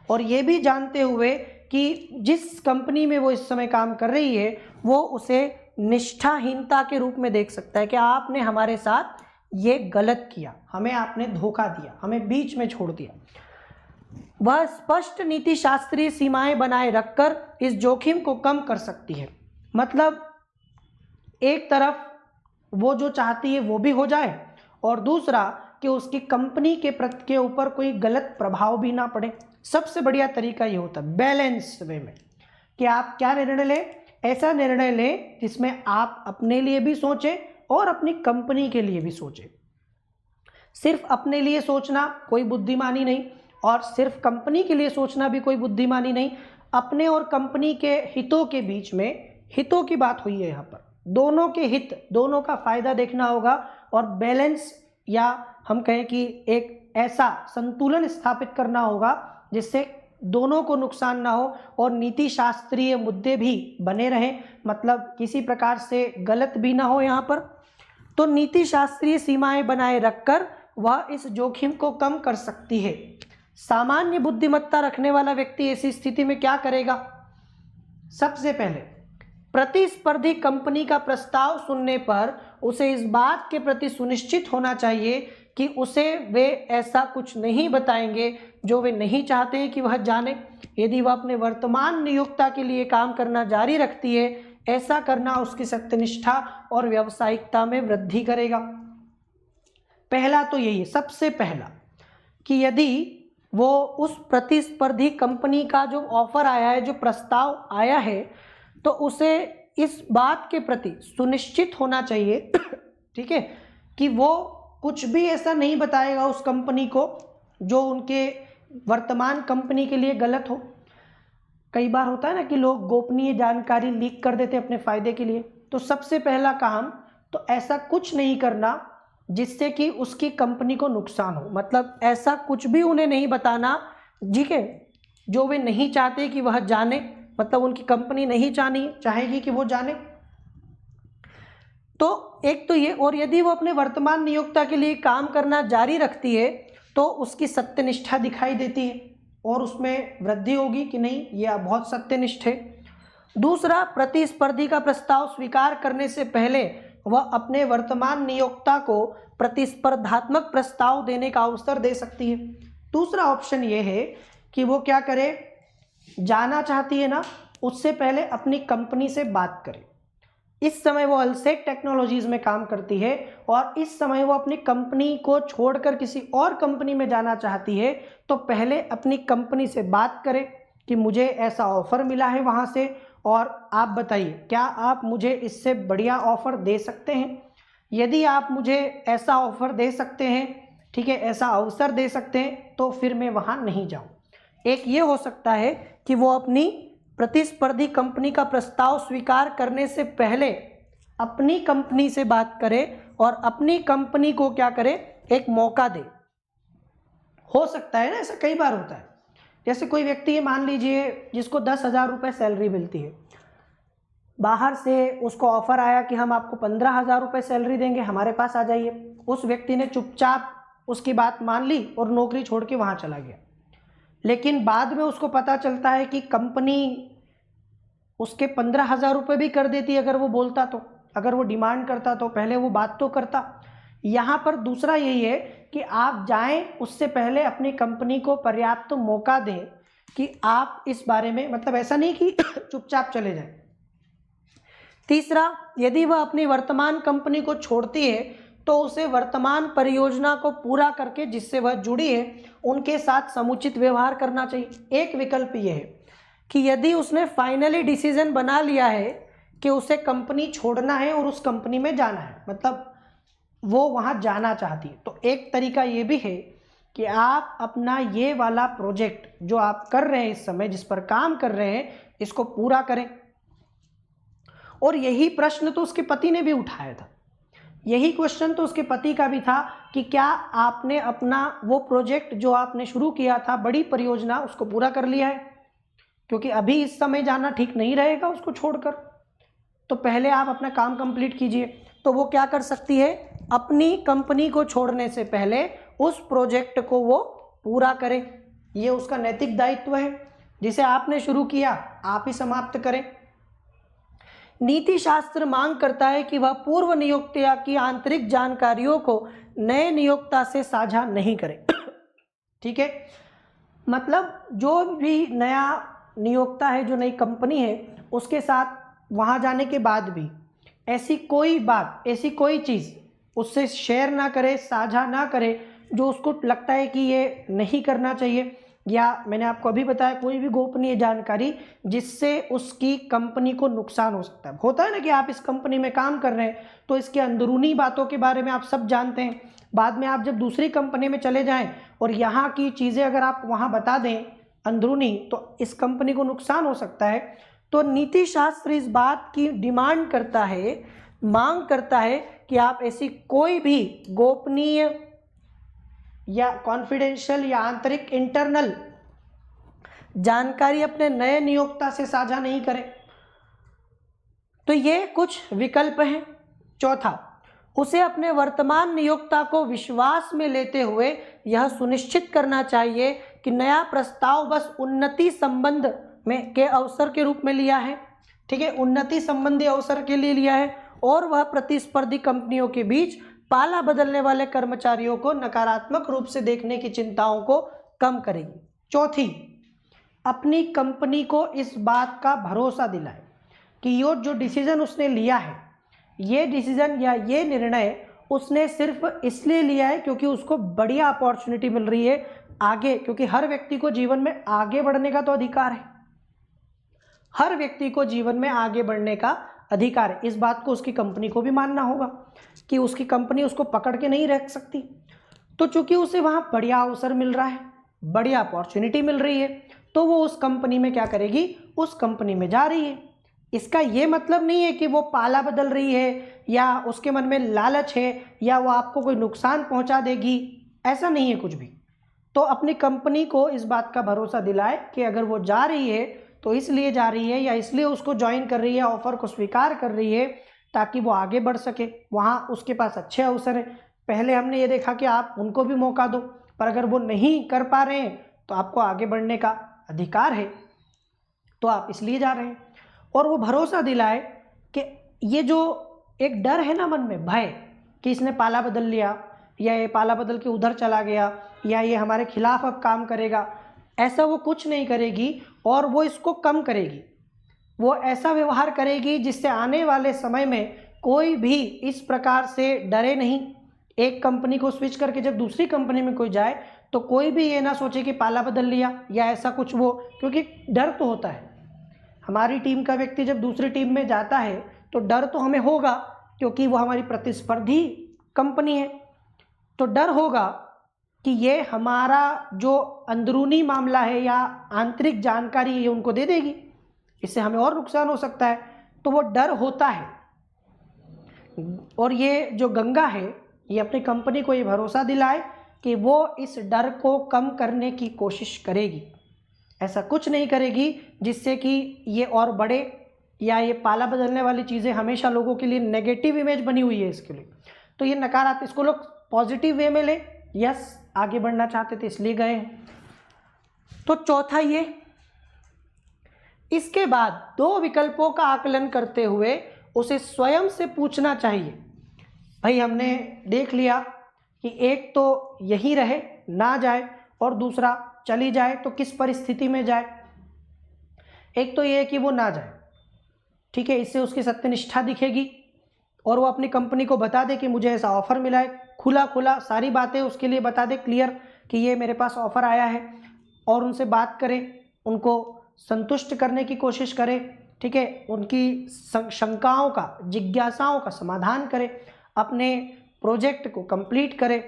A: और ये भी जानते हुए कि जिस कंपनी में वो इस समय काम कर रही है वो उसे निष्ठाहीनता के रूप में देख सकता है कि आपने हमारे साथ ये गलत किया, हमें आपने धोखा दिया, हमें बीच में छोड़ दिया। वह स्पष्ट नीति शास्त्रीय सीमाएं बनाए रखकर इस जोखिम को कम कर सकती है। मतलब एक तरफ वो जो चाहती है वो भी हो जाए और दूसरा कि उसकी कंपनी के ऊपर कोई गलत प्रभाव भी ना पड़े। सबसे बढ़िया तरीका ये होता है बैलेंस वे में कि आप क्या निर्णय लें, ऐसा निर्णय लें जिसमें आप अपने लिए भी सोचें और अपनी कंपनी के लिए भी सोचें। सिर्फ अपने लिए सोचना कोई बुद्धिमानी नहीं और सिर्फ कंपनी के लिए सोचना भी कोई बुद्धिमानी नहीं। अपने और कंपनी के हितों के बीच में हितों की बात हुई है यहाँ पर, दोनों के हित, दोनों का फायदा देखना होगा और बैलेंस या हम कहें कि एक ऐसा संतुलन स्थापित करना होगा जिससे दोनों को नुकसान ना हो और नीति शास्त्रीय मुद्दे भी बने रहें, मतलब किसी प्रकार से गलत भी ना हो यहाँ पर। तो नीति शास्त्रीय सीमाएं बनाए रखकर वह इस जोखिम को कम कर सकती है। सामान्य बुद्धिमत्ता रखने वाला व्यक्ति ऐसी स्थिति में क्या करेगा? सबसे पहले प्रतिस्पर्धी कंपनी का प्रस्ताव सुनने पर उसे इस बात के प्रति सुनिश्चित होना चाहिए कि उसे वे ऐसा कुछ नहीं बताएंगे जो वे नहीं चाहते हैं कि वह जाने। यदि वह अपने वर्तमान नियोक्ता के लिए काम करना जारी रखती है, ऐसा करना उसकी सत्यनिष्ठा और व्यावसायिकता में वृद्धि करेगा। पहला तो यही है, सबसे पहला कि यदि वो उस प्रतिस्पर्धी कंपनी का जो ऑफर आया है, जो प्रस्ताव आया है, तो उसे इस बात के प्रति सुनिश्चित होना चाहिए ठीक है कि वो कुछ भी ऐसा नहीं बताएगा उस कंपनी को जो उनके वर्तमान कंपनी के लिए गलत हो। कई बार होता है ना कि लोग गोपनीय जानकारी लीक कर देते अपने फायदे के लिए। तो सबसे पहला काम तो ऐसा कुछ नहीं करना जिससे कि उसकी कंपनी को नुकसान हो। मतलब ऐसा कुछ भी उन्हें नहीं बताना, ठीक है, जो वे नहीं चाहते कि वह जाने, मतलब उनकी कंपनी नहीं चाहेगी कि वो जाने। तो एक तो ये, और यदि वो अपने वर्तमान नियोक्ता के लिए काम करना जारी रखती है तो उसकी सत्यनिष्ठा दिखाई देती है और उसमें वृद्धि होगी कि नहीं ये बहुत सत्यनिष्ठ है। दूसरा, प्रतिस्पर्धी का प्रस्ताव स्वीकार करने से पहले वह अपने वर्तमान नियोक्ता को प्रतिस्पर्धात्मक प्रस्ताव देने का अवसर दे सकती है। दूसरा ऑप्शन ये है कि वो क्या करे, जाना चाहती है ना, उससे पहले अपनी कंपनी से बात करे। इस समय वो अलसेट टेक्नोलॉजीज में काम करती है और इस समय वो अपनी कंपनी को छोड़कर किसी और कंपनी में जाना चाहती है, तो पहले अपनी कंपनी से बात करें कि मुझे ऐसा ऑफर मिला है वहाँ से, और आप बताइए क्या आप मुझे इससे बढ़िया ऑफर दे सकते हैं। यदि आप मुझे ऐसा ऑफर दे सकते हैं, ठीक है, ऐसा अवसर दे सकते हैं, तो फिर मैं वहाँ नहीं जाऊँ। एक ये हो सकता है कि वो अपनी प्रतिस्पर्धी कंपनी का प्रस्ताव स्वीकार करने से पहले अपनी कंपनी से बात करे और अपनी कंपनी को क्या करे, एक मौका दे। हो सकता है ना, ऐसा कई बार होता है। जैसे कोई व्यक्ति है, मान लीजिए जिसको 10,000 रुपये सैलरी मिलती है, बाहर से उसको ऑफर आया कि हम आपको 15,000 रुपये सैलरी देंगे, हमारे पास आ जाइए। उस व्यक्ति ने चुपचाप उसकी बात मान ली और नौकरी छोड़ के वहाँ चला गया। लेकिन बाद में उसको पता चलता है कि कंपनी उसके 15,000 रुपये भी कर देती अगर वो बोलता, तो अगर वो डिमांड करता तो पहले वो बात तो करता। यहाँ पर दूसरा यही है कि आप जाएं, उससे पहले अपनी कंपनी को पर्याप्त मौका दें कि आप इस बारे में, मतलब ऐसा नहीं कि चुपचाप चले जाएं। तीसरा, यदि वह अपनी वर्तमान कंपनी को छोड़ती है तो उसे वर्तमान परियोजना को पूरा करके जिससे वह जुड़ी है उनके साथ समुचित व्यवहार करना चाहिए। एक विकल्प यह है कि यदि उसने फाइनली डिसीजन बना लिया है कि उसे कंपनी छोड़ना है और उस कंपनी में जाना है, मतलब वो वहाँ जाना चाहती है, तो एक तरीका ये भी है कि आप अपना ये वाला प्रोजेक्ट जो आप कर रहे हैं, इस समय जिस पर काम कर रहे हैं, इसको पूरा करें। और यही प्रश्न तो उसके पति ने भी उठाया था, यही क्वेश्चन तो उसके पति का भी था कि क्या आपने अपना वो प्रोजेक्ट जो आपने शुरू किया था, बड़ी परियोजना, उसको पूरा कर लिया है, क्योंकि अभी इस समय जाना ठीक नहीं रहेगा उसको छोड़कर, तो पहले आप अपना काम कंप्लीट कीजिए। तो वो क्या कर सकती है, अपनी कंपनी को छोड़ने से पहले उस प्रोजेक्ट को वो पूरा करे। ये उसका नैतिक दायित्व है, जिसे आपने शुरू किया आप ही समाप्त करें। नीति शास्त्र मांग करता है कि वह पूर्व नियोक्ता की आंतरिक जानकारियों को नए नियोक्ता से साझा नहीं करे। ठीक है, मतलब जो भी नया नियोक्ता है, जो नई कंपनी है, उसके साथ वहाँ जाने के बाद भी ऐसी कोई बात, ऐसी कोई चीज़ उससे शेयर ना करे, साझा ना करे जो उसको लगता है कि ये नहीं करना चाहिए, या मैंने आपको अभी बताया कोई भी गोपनीय जानकारी जिससे उसकी कंपनी को नुकसान हो सकता है। होता है ना कि आप इस कंपनी में काम कर रहे हैं तो इसके अंदरूनी बातों के बारे में आप सब जानते हैं, बाद में आप जब दूसरी कंपनी में चले जाएं और यहाँ की चीज़ें अगर आप वहाँ बता दें अंदरूनी, तो इस कंपनी को नुकसान हो सकता है। तो नीति शास्त्र इस बात की डिमांड करता है, मांग करता है कि आप ऐसी कोई भी गोपनीय या कॉन्फिडेंशियल या आंतरिक इंटरनल जानकारी अपने नए नियोक्ता से साझा नहीं करें। तो ये कुछ विकल्प हैं। चौथा, उसे अपने वर्तमान नियोक्ता को विश्वास में लेते हुए यह सुनिश्चित करना चाहिए कि नया प्रस्ताव बस उन्नति संबंध में के अवसर के रूप में लिया है, ठीक है, उन्नति संबंधी अवसर के लिए लिया है, और वह प्रतिस्पर्धी कंपनियों के बीच पाला बदलने वाले कर्मचारियों को नकारात्मक रूप से देखने की चिंताओं को कम करेगी। चौथी, अपनी कंपनी को इस बात का भरोसा दिलाए कि ये जो डिसीजन उसने लिया है, ये डिसीजन या ये निर्णय उसने सिर्फ इसलिए लिया है क्योंकि उसको बढ़िया अपॉर्चुनिटी मिल रही है आगे, क्योंकि हर व्यक्ति को जीवन में आगे बढ़ने का तो अधिकार है, हर व्यक्ति को जीवन में आगे बढ़ने का अधिकार है। इस बात को उसकी कंपनी को भी मानना होगा कि उसकी कंपनी उसको पकड़ के नहीं रख सकती। तो चूंकि उसे वहाँ बढ़िया अवसर मिल रहा है, बढ़िया अपॉर्चुनिटी मिल रही है, तो वो उस कंपनी में क्या करेगी, उस कंपनी में जा रही है। इसका ये मतलब नहीं है कि वो पाला बदल रही है या उसके मन में लालच है या वो आपको कोई नुकसान पहुंचा देगी, ऐसा नहीं है कुछ भी। तो अपनी कंपनी को इस बात का भरोसा दिलाए कि अगर वो जा रही है तो इसलिए जा रही है या इसलिए उसको ज्वाइन कर रही है, ऑफर को स्वीकार कर रही है ताकि वो आगे बढ़ सके, वहाँ उसके पास अच्छे अवसर हैं। पहले हमने ये देखा कि आप उनको भी मौका दो, पर अगर वो नहीं कर पा रहे हैं तो आपको आगे बढ़ने का अधिकार है, तो आप इसलिए जा रहे हैं। और वो भरोसा दिलाए कि ये जो एक डर है ना मन में, भय कि इसने पाला बदल लिया, या ये पाला बदल के उधर चला गया, या ये हमारे खिलाफ अब काम करेगा। ऐसा वो कुछ नहीं करेगी और वो इसको कम करेगी। वो ऐसा व्यवहार करेगी जिससे आने वाले समय में कोई भी इस प्रकार से डरे नहीं। एक कंपनी को स्विच करके जब दूसरी कंपनी में कोई जाए तो कोई भी ये ना सोचे कि पाला बदल लिया या ऐसा कुछ वो, क्योंकि डर तो होता है। हमारी टीम का व्यक्ति जब दूसरी टीम में जाता है तो डर तो हमें होगा, क्योंकि वो हमारी प्रतिस्पर्धी कंपनी है। तो डर होगा कि ये हमारा जो अंदरूनी मामला है या आंतरिक जानकारी है ये उनको दे देगी, इससे हमें और नुकसान हो सकता है। तो वो डर होता है। और ये जो गंगा है ये अपनी कंपनी को ये भरोसा दिलाए कि वो इस डर को कम करने की कोशिश करेगी। ऐसा कुछ नहीं करेगी जिससे कि ये और बढ़े, या ये पाला बदलने वाली चीज़ें हमेशा लोगों के लिए नेगेटिव इमेज बनी हुई है इसके लिए। तो ये नकारात्मक, इसको लोग पॉजिटिव वे में ले, यस आगे बढ़ना चाहते थे इसलिए गए हैं। तो चौथा ये, इसके बाद 2 विकल्पों का आकलन करते हुए उसे स्वयं से पूछना चाहिए। भाई हमने देख लिया कि एक तो यही रहे ना जाए और दूसरा चली जाए, तो किस परिस्थिति में जाए। एक तो ये है कि वो ना जाए, ठीक है, इससे उसकी सत्यनिष्ठा दिखेगी और वो अपनी कंपनी को बता दे कि मुझे ऐसा ऑफर मिला है, खुला खुला सारी बातें उसके लिए बता दे, क्लियर कि ये मेरे पास ऑफर आया है, और उनसे बात करें, उनको संतुष्ट करने की कोशिश करें, ठीक है, उनकी शंकाओं का, जिज्ञासाओं का समाधान करें, अपने प्रोजेक्ट को कंप्लीट करें।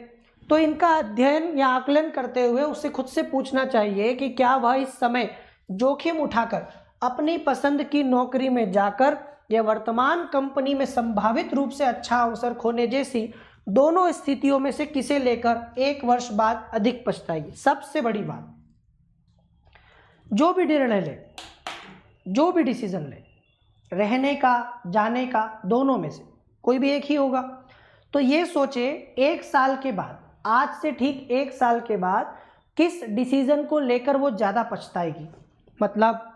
A: तो इनका अध्ययन या आकलन करते हुए उसे खुद से पूछना चाहिए कि क्या वह इस समय जोखिम उठाकर अपनी पसंद की नौकरी में जाकर या वर्तमान कंपनी में संभावित रूप से अच्छा अवसर खोने जैसी दोनों स्थितियों में से किसे लेकर 1 वर्ष बाद अधिक पछताएगी। सबसे बड़ी बात, जो भी निर्णय ले, जो भी डिसीजन ले, रहने का जाने का, दोनों में से कोई भी एक ही होगा, तो ये सोचे 1 साल के बाद, आज से ठीक 1 साल के बाद किस डिसीजन को लेकर वो ज़्यादा पछताएगी। मतलब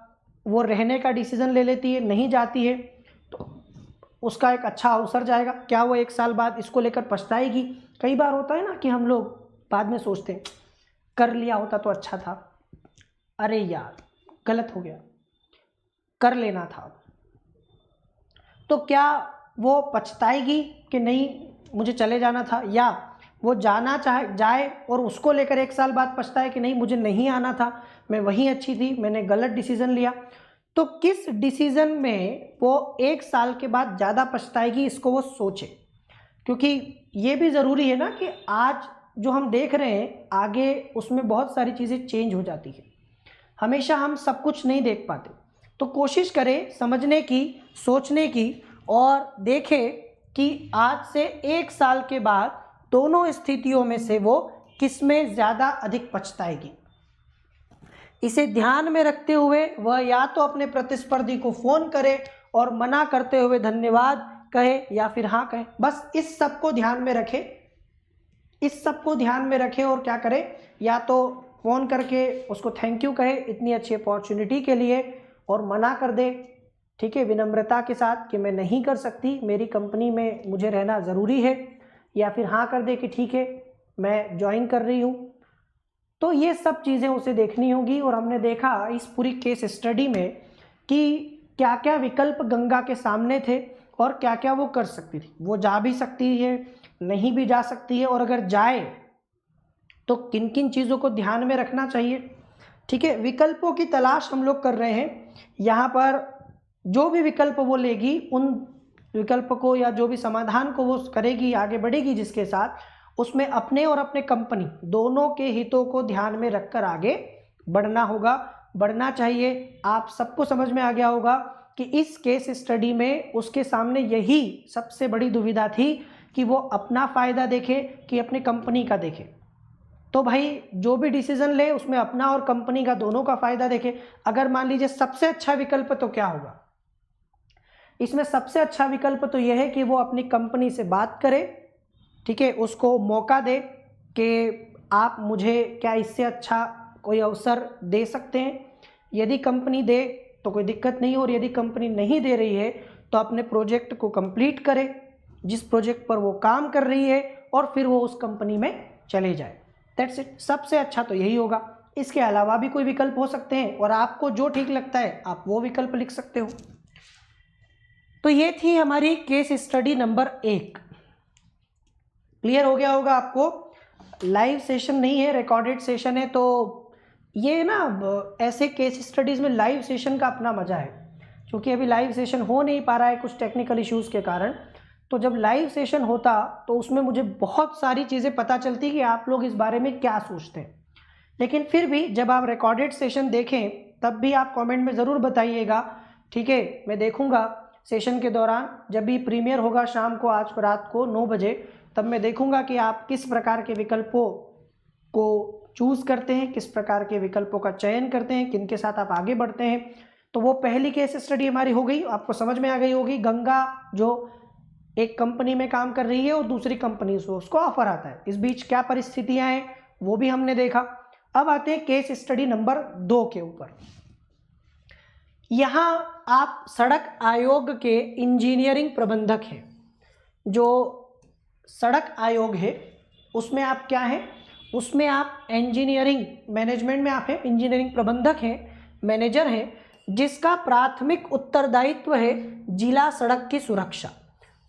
A: वो रहने का डिसीजन ले लेती है, नहीं जाती है, तो उसका एक अच्छा अवसर जाएगा, क्या वो 1 साल बाद इसको लेकर पछताएगी। कई बार होता है ना कि हम लोग बाद में सोचते हैं कर लिया होता तो अच्छा था, अरे यार गलत हो गया, कर लेना था। तो क्या वो पछताएगी कि नहीं मुझे चले जाना था, या वो जाना जाए और उसको लेकर 1 साल बाद पछताए कि नहीं मुझे नहीं आना था, मैं वहीं अच्छी थी, मैंने गलत डिसीजन लिया। तो किस डिसीजन में वो 1 साल के बाद ज़्यादा पछताएगी, इसको वो सोचे। क्योंकि ये भी ज़रूरी है ना कि आज जो हम देख रहे हैं आगे उसमें बहुत सारी चीज़ें चेंज हो जाती है, हमेशा हम सब कुछ नहीं देख पाते। तो कोशिश करें समझने की, सोचने की, और देखें कि आज से 1 साल के बाद दोनों स्थितियों में से वो किसमें ज़्यादा अधिक पछताएगी। इसे ध्यान में रखते हुए वह या तो अपने प्रतिस्पर्धी को फ़ोन करे और मना करते हुए धन्यवाद कहे, या फिर हाँ कहे। बस इस सब को ध्यान में रखे, इस सब को ध्यान में रखे और क्या करे, या तो फ़ोन करके उसको थैंक यू कहे इतनी अच्छी अपॉर्चुनिटी के लिए, और मना कर दे, ठीक है, विनम्रता के साथ कि मैं नहीं कर सकती, मेरी कंपनी में मुझे रहना ज़रूरी है, या फिर हाँ कर दे कि ठीक है मैं ज्वाइन कर रही हूँ। तो ये सब चीज़ें उसे देखनी होगी। और हमने देखा इस पूरी केस स्टडी में कि क्या क्या विकल्प गंगा के सामने थे और क्या क्या वो कर सकती थी। वो जा भी सकती है, नहीं भी जा सकती है, और अगर जाए तो किन किन चीज़ों को ध्यान में रखना चाहिए, ठीक है। विकल्पों की तलाश हम लोग कर रहे हैं। यहाँ पर जो भी विकल्प वो लेगी, उन विकल्प को या जो भी समाधान को वो करेगी, आगे बढ़ेगी जिसके साथ, उसमें अपने और अपने कंपनी दोनों के हितों को ध्यान में रखकर आगे बढ़ना होगा, बढ़ना चाहिए। आप सबको समझ में आ गया होगा कि इस केस स्टडी में उसके सामने यही सबसे बड़ी दुविधा थी कि वो अपना फ़ायदा देखे कि अपनी कंपनी का देखे। तो भाई जो भी डिसीजन ले उसमें अपना और कंपनी का दोनों का फ़ायदा देखे। अगर मान लीजिए सबसे अच्छा विकल्प, तो क्या होगा इसमें? सबसे अच्छा विकल्प तो यह है कि वो अपनी कंपनी से बात करे, ठीक है, उसको मौका दे कि आप मुझे क्या इससे अच्छा कोई अवसर दे सकते हैं। यदि कंपनी दे तो कोई दिक्कत नहीं, और यदि कंपनी नहीं दे रही है तो अपने प्रोजेक्ट को कंप्लीट करे, जिस प्रोजेक्ट पर वो काम कर रही है और फिर वो उस कंपनी में चले जाए। दैट्स इट, सबसे अच्छा तो यही होगा। इसके अलावा भी कोई विकल्प हो सकते हैं और आपको जो ठीक लगता है आप वो विकल्प लिख सकते हो। तो ये थी हमारी केस स्टडी नंबर 1। क्लियर हो गया होगा आपको। लाइव सेशन नहीं है, रिकॉर्डेड सेशन है, तो ये ना ऐसे केस स्टडीज़ में लाइव सेशन का अपना मज़ा है। क्योंकि अभी लाइव सेशन हो नहीं पा रहा है कुछ टेक्निकल इश्यूज़ के कारण, तो जब लाइव सेशन होता तो उसमें मुझे बहुत सारी चीज़ें पता चलती कि आप लोग इस बारे में क्या सोचते हैं। लेकिन फिर भी जब आप रिकॉर्डेड सेशन देखें तब भी आप कमेंट में ज़रूर बताइएगा, ठीक है। मैं देखूंगा सेशन के दौरान, जब भी प्रीमियर होगा शाम को, आज रात को 9 बजे, तब मैं देखूंगा कि आप किस प्रकार के विकल्पों को चूज़ करते हैं, किस प्रकार के विकल्पों का चयन करते हैं, किन के साथ आप आगे बढ़ते हैं। तो वो पहली केस स्टडी हमारी हो गई, आपको समझ में आ गई होगी। गंगा जो एक कंपनी में काम कर रही है और दूसरी कंपनी से उसको ऑफर आता है, इस बीच क्या परिस्थितियां हैं वो भी हमने देखा। अब आते हैं केस स्टडी नंबर 2 के ऊपर। यहां आप सड़क आयोग के इंजीनियरिंग प्रबंधक हैं। जो सड़क आयोग है उसमें आप क्या हैं, उसमें आप इंजीनियरिंग मैनेजमेंट में आप हैं, इंजीनियरिंग प्रबंधक हैं, मैनेजर हैं, जिसका प्राथमिक उत्तरदायित्व है जिला सड़क की सुरक्षा।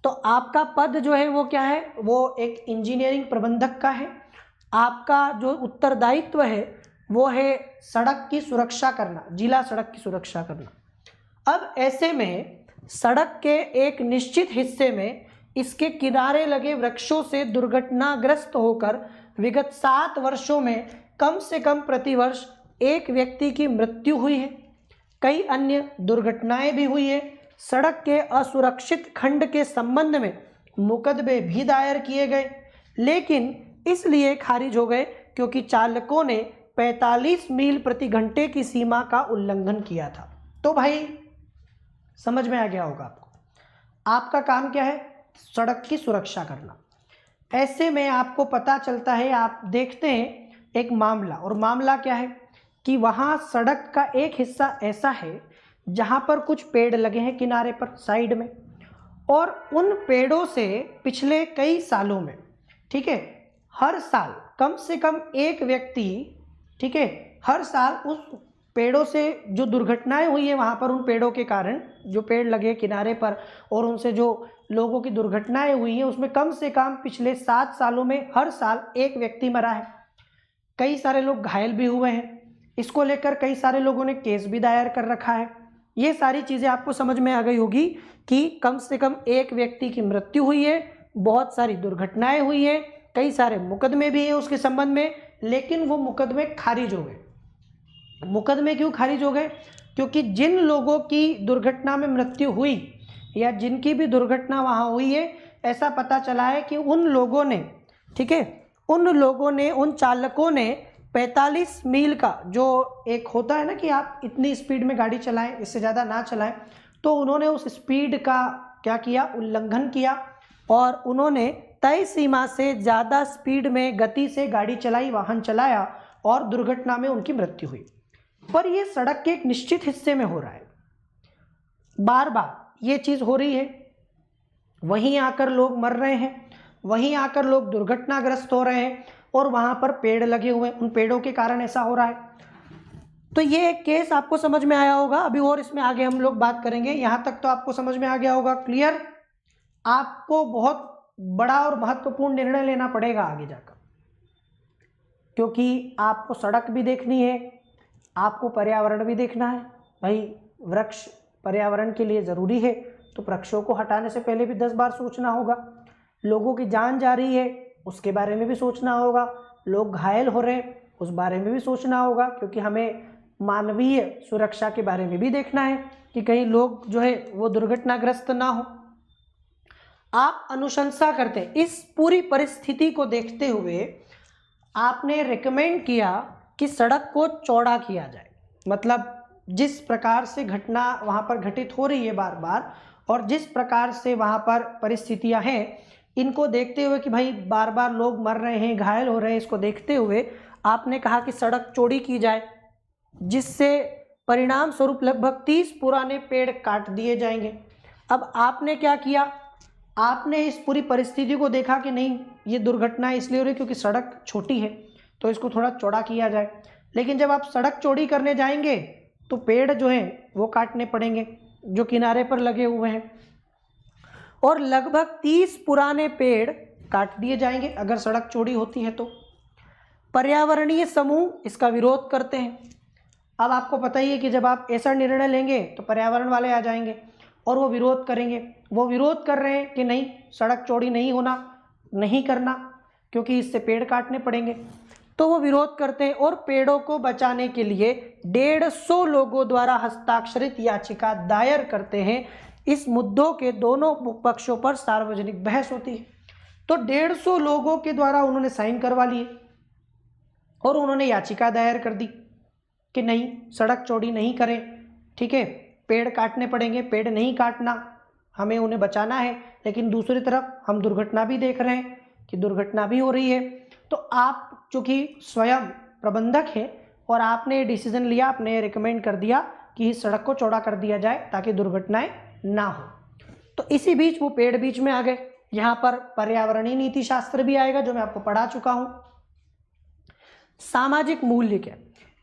A: तो आपका पद जो है वो क्या है, वो एक इंजीनियरिंग प्रबंधक का है। आपका जो उत्तरदायित्व है वो है सड़क की सुरक्षा करना, जिला सड़क की सुरक्षा करना। अब ऐसे में सड़क के एक निश्चित हिस्से में इसके किनारे लगे वृक्षों से दुर्घटनाग्रस्त होकर विगत 7 वर्षों में कम से कम प्रतिवर्ष एक व्यक्ति की मृत्यु हुई है। कई अन्य दुर्घटनाएं भी हुई है। सड़क के असुरक्षित खंड के संबंध में मुकदमे भी दायर किए गए, लेकिन इसलिए खारिज हो गए क्योंकि चालकों ने 45 मील प्रति घंटे की सीमा का उल्लंघन किया था। तो भाई समझ में आ गया होगा आपको, आपका काम क्या है, सड़क की सुरक्षा करना। ऐसे में आपको पता चलता है, आप देखते हैं एक मामला, और मामला क्या है कि वहाँ सड़क का एक हिस्सा ऐसा है जहाँ पर कुछ पेड़ लगे हैं किनारे पर साइड में, और उन पेड़ों से पिछले कई सालों में, ठीक है, हर साल कम से कम एक व्यक्ति, ठीक है, हर साल उस पेड़ों से जो दुर्घटनाएं हुई है वहाँ पर, उन पेड़ों के कारण जो पेड़ लगे किनारे पर और उनसे जो लोगों की दुर्घटनाएं हुई हैं उसमें कम से कम पिछले 7 सालों में हर साल एक व्यक्ति मरा है। कई सारे लोग घायल भी हुए हैं। इसको लेकर कई सारे लोगों ने केस भी दायर कर रखा है। ये सारी चीज़ें आपको समझ में आ गई होगी कि कम से कम एक व्यक्ति की मृत्यु हुई है, बहुत सारी दुर्घटनाएं हुई हैं, कई सारे मुकदमे भी हैं उसके संबंध में, लेकिन वो मुकदमे खारिज हो गए। मुकदमे क्यों खारिज हो गए? क्योंकि जिन लोगों की दुर्घटना में मृत्यु हुई या जिनकी भी दुर्घटना वहाँ हुई है, ऐसा पता चला है कि उन लोगों ने, ठीक है, उन लोगों ने, उन चालकों ने 45 मील का जो एक होता है ना कि आप इतनी स्पीड में गाड़ी चलाएं, इससे ज़्यादा ना चलाएं, तो उन्होंने उस स्पीड का क्या किया, उल्लंघन किया, और उन्होंने तय सीमा से ज़्यादा स्पीड में गति से गाड़ी चलाई, वाहन चलाया, और दुर्घटना में उनकी मृत्यु हुई। पर ये सड़क के एक निश्चित हिस्से में हो रहा है, बार बार ये चीज़ हो रही है, वहीं आकर लोग मर रहे हैं, वहीं आकर लोग दुर्घटनाग्रस्त हो रहे हैं, और वहाँ पर पेड़ लगे हुए, उन पेड़ों के कारण ऐसा हो रहा है। तो ये एक केस आपको समझ में आया होगा। अभी और इसमें आगे हम लोग बात करेंगे। यहाँ तक तो आपको समझ में आ गया होगा, क्लियर। आपको बहुत बड़ा और महत्वपूर्ण निर्णय लेना पड़ेगा आगे जाकर, क्योंकि आपको सड़क भी देखनी है, आपको पर्यावरण भी देखना है। भाई वृक्ष पर्यावरण के लिए ज़रूरी है, तो वृक्षों को हटाने से पहले भी 10 बार सोचना होगा। लोगों की जान जा रही है उसके बारे में भी सोचना होगा, लोग घायल हो रहे हैं उस बारे में भी सोचना होगा, क्योंकि हमें मानवीय सुरक्षा के बारे में भी देखना है कि कहीं लोग जो है वो दुर्घटनाग्रस्त ना हो। आप अनुशंसा करते हैं। इस पूरी परिस्थिति को देखते हुए आपने रिकमेंड किया कि सड़क को चौड़ा किया जाए। मतलब जिस प्रकार से घटना वहाँ पर घटित हो रही है बार बार, और जिस प्रकार से वहाँ पर परिस्थितियाँ हैं, इनको देखते हुए कि भाई बार बार लोग मर रहे हैं, घायल हो रहे हैं, इसको देखते हुए आपने कहा कि सड़क चौड़ी की जाए, जिससे परिणाम स्वरूप लगभग 30 पुराने पेड़ काट दिए जाएंगे। अब आपने क्या किया, आपने इस पूरी परिस्थिति को देखा कि नहीं ये दुर्घटना इसलिए हो रही क्योंकि सड़क छोटी है तो इसको थोड़ा चौड़ा किया जाए, लेकिन जब आप सड़क चौड़ी करने जाएंगे तो पेड़ जो हैं वो काटने पड़ेंगे जो किनारे पर लगे हुए हैं, और लगभग 30 पुराने पेड़ काट दिए जाएंगे अगर सड़क चौड़ी होती है तो। पर्यावरणीय समूह इसका विरोध करते हैं। अब आपको पता ही है कि जब आप ऐसा निर्णय लेंगे तो पर्यावरण वाले आ जाएंगे और वो विरोध करेंगे। वो विरोध कर रहे हैं कि नहीं सड़क चौड़ी नहीं होना, नहीं करना क्योंकि इससे पेड़ काटने पड़ेंगे, तो वो विरोध करते हैं और पेड़ों को बचाने के लिए 150 लोगों द्वारा हस्ताक्षरित याचिका दायर करते हैं। इस मुद्दों के दोनों पक्षों पर सार्वजनिक बहस होती है। तो 150 लोगों के द्वारा उन्होंने साइन करवा लिए और उन्होंने याचिका दायर कर दी कि नहीं सड़क चौड़ी नहीं करें, ठीक है, पेड़ काटने पड़ेंगे, पेड़ नहीं काटना, हमें उन्हें बचाना है। लेकिन दूसरी तरफ हम दुर्घटना भी देख रहे हैं कि दुर्घटना भी हो रही है। तो आप चूँकि स्वयं प्रबंधक हैं और आपने डिसीजन लिया, आपने रिकमेंड कर दिया कि इस सड़क को चौड़ा कर दिया जाए ताकि दुर्घटनाएं ना हो। तो इसी बीच वो पेड़ बीच में आ गए। यहाँ पर पर्यावरणीय नीति शास्त्र भी आएगा जो मैं आपको पढ़ा चुका हूँ। सामाजिक मूल्य क्या?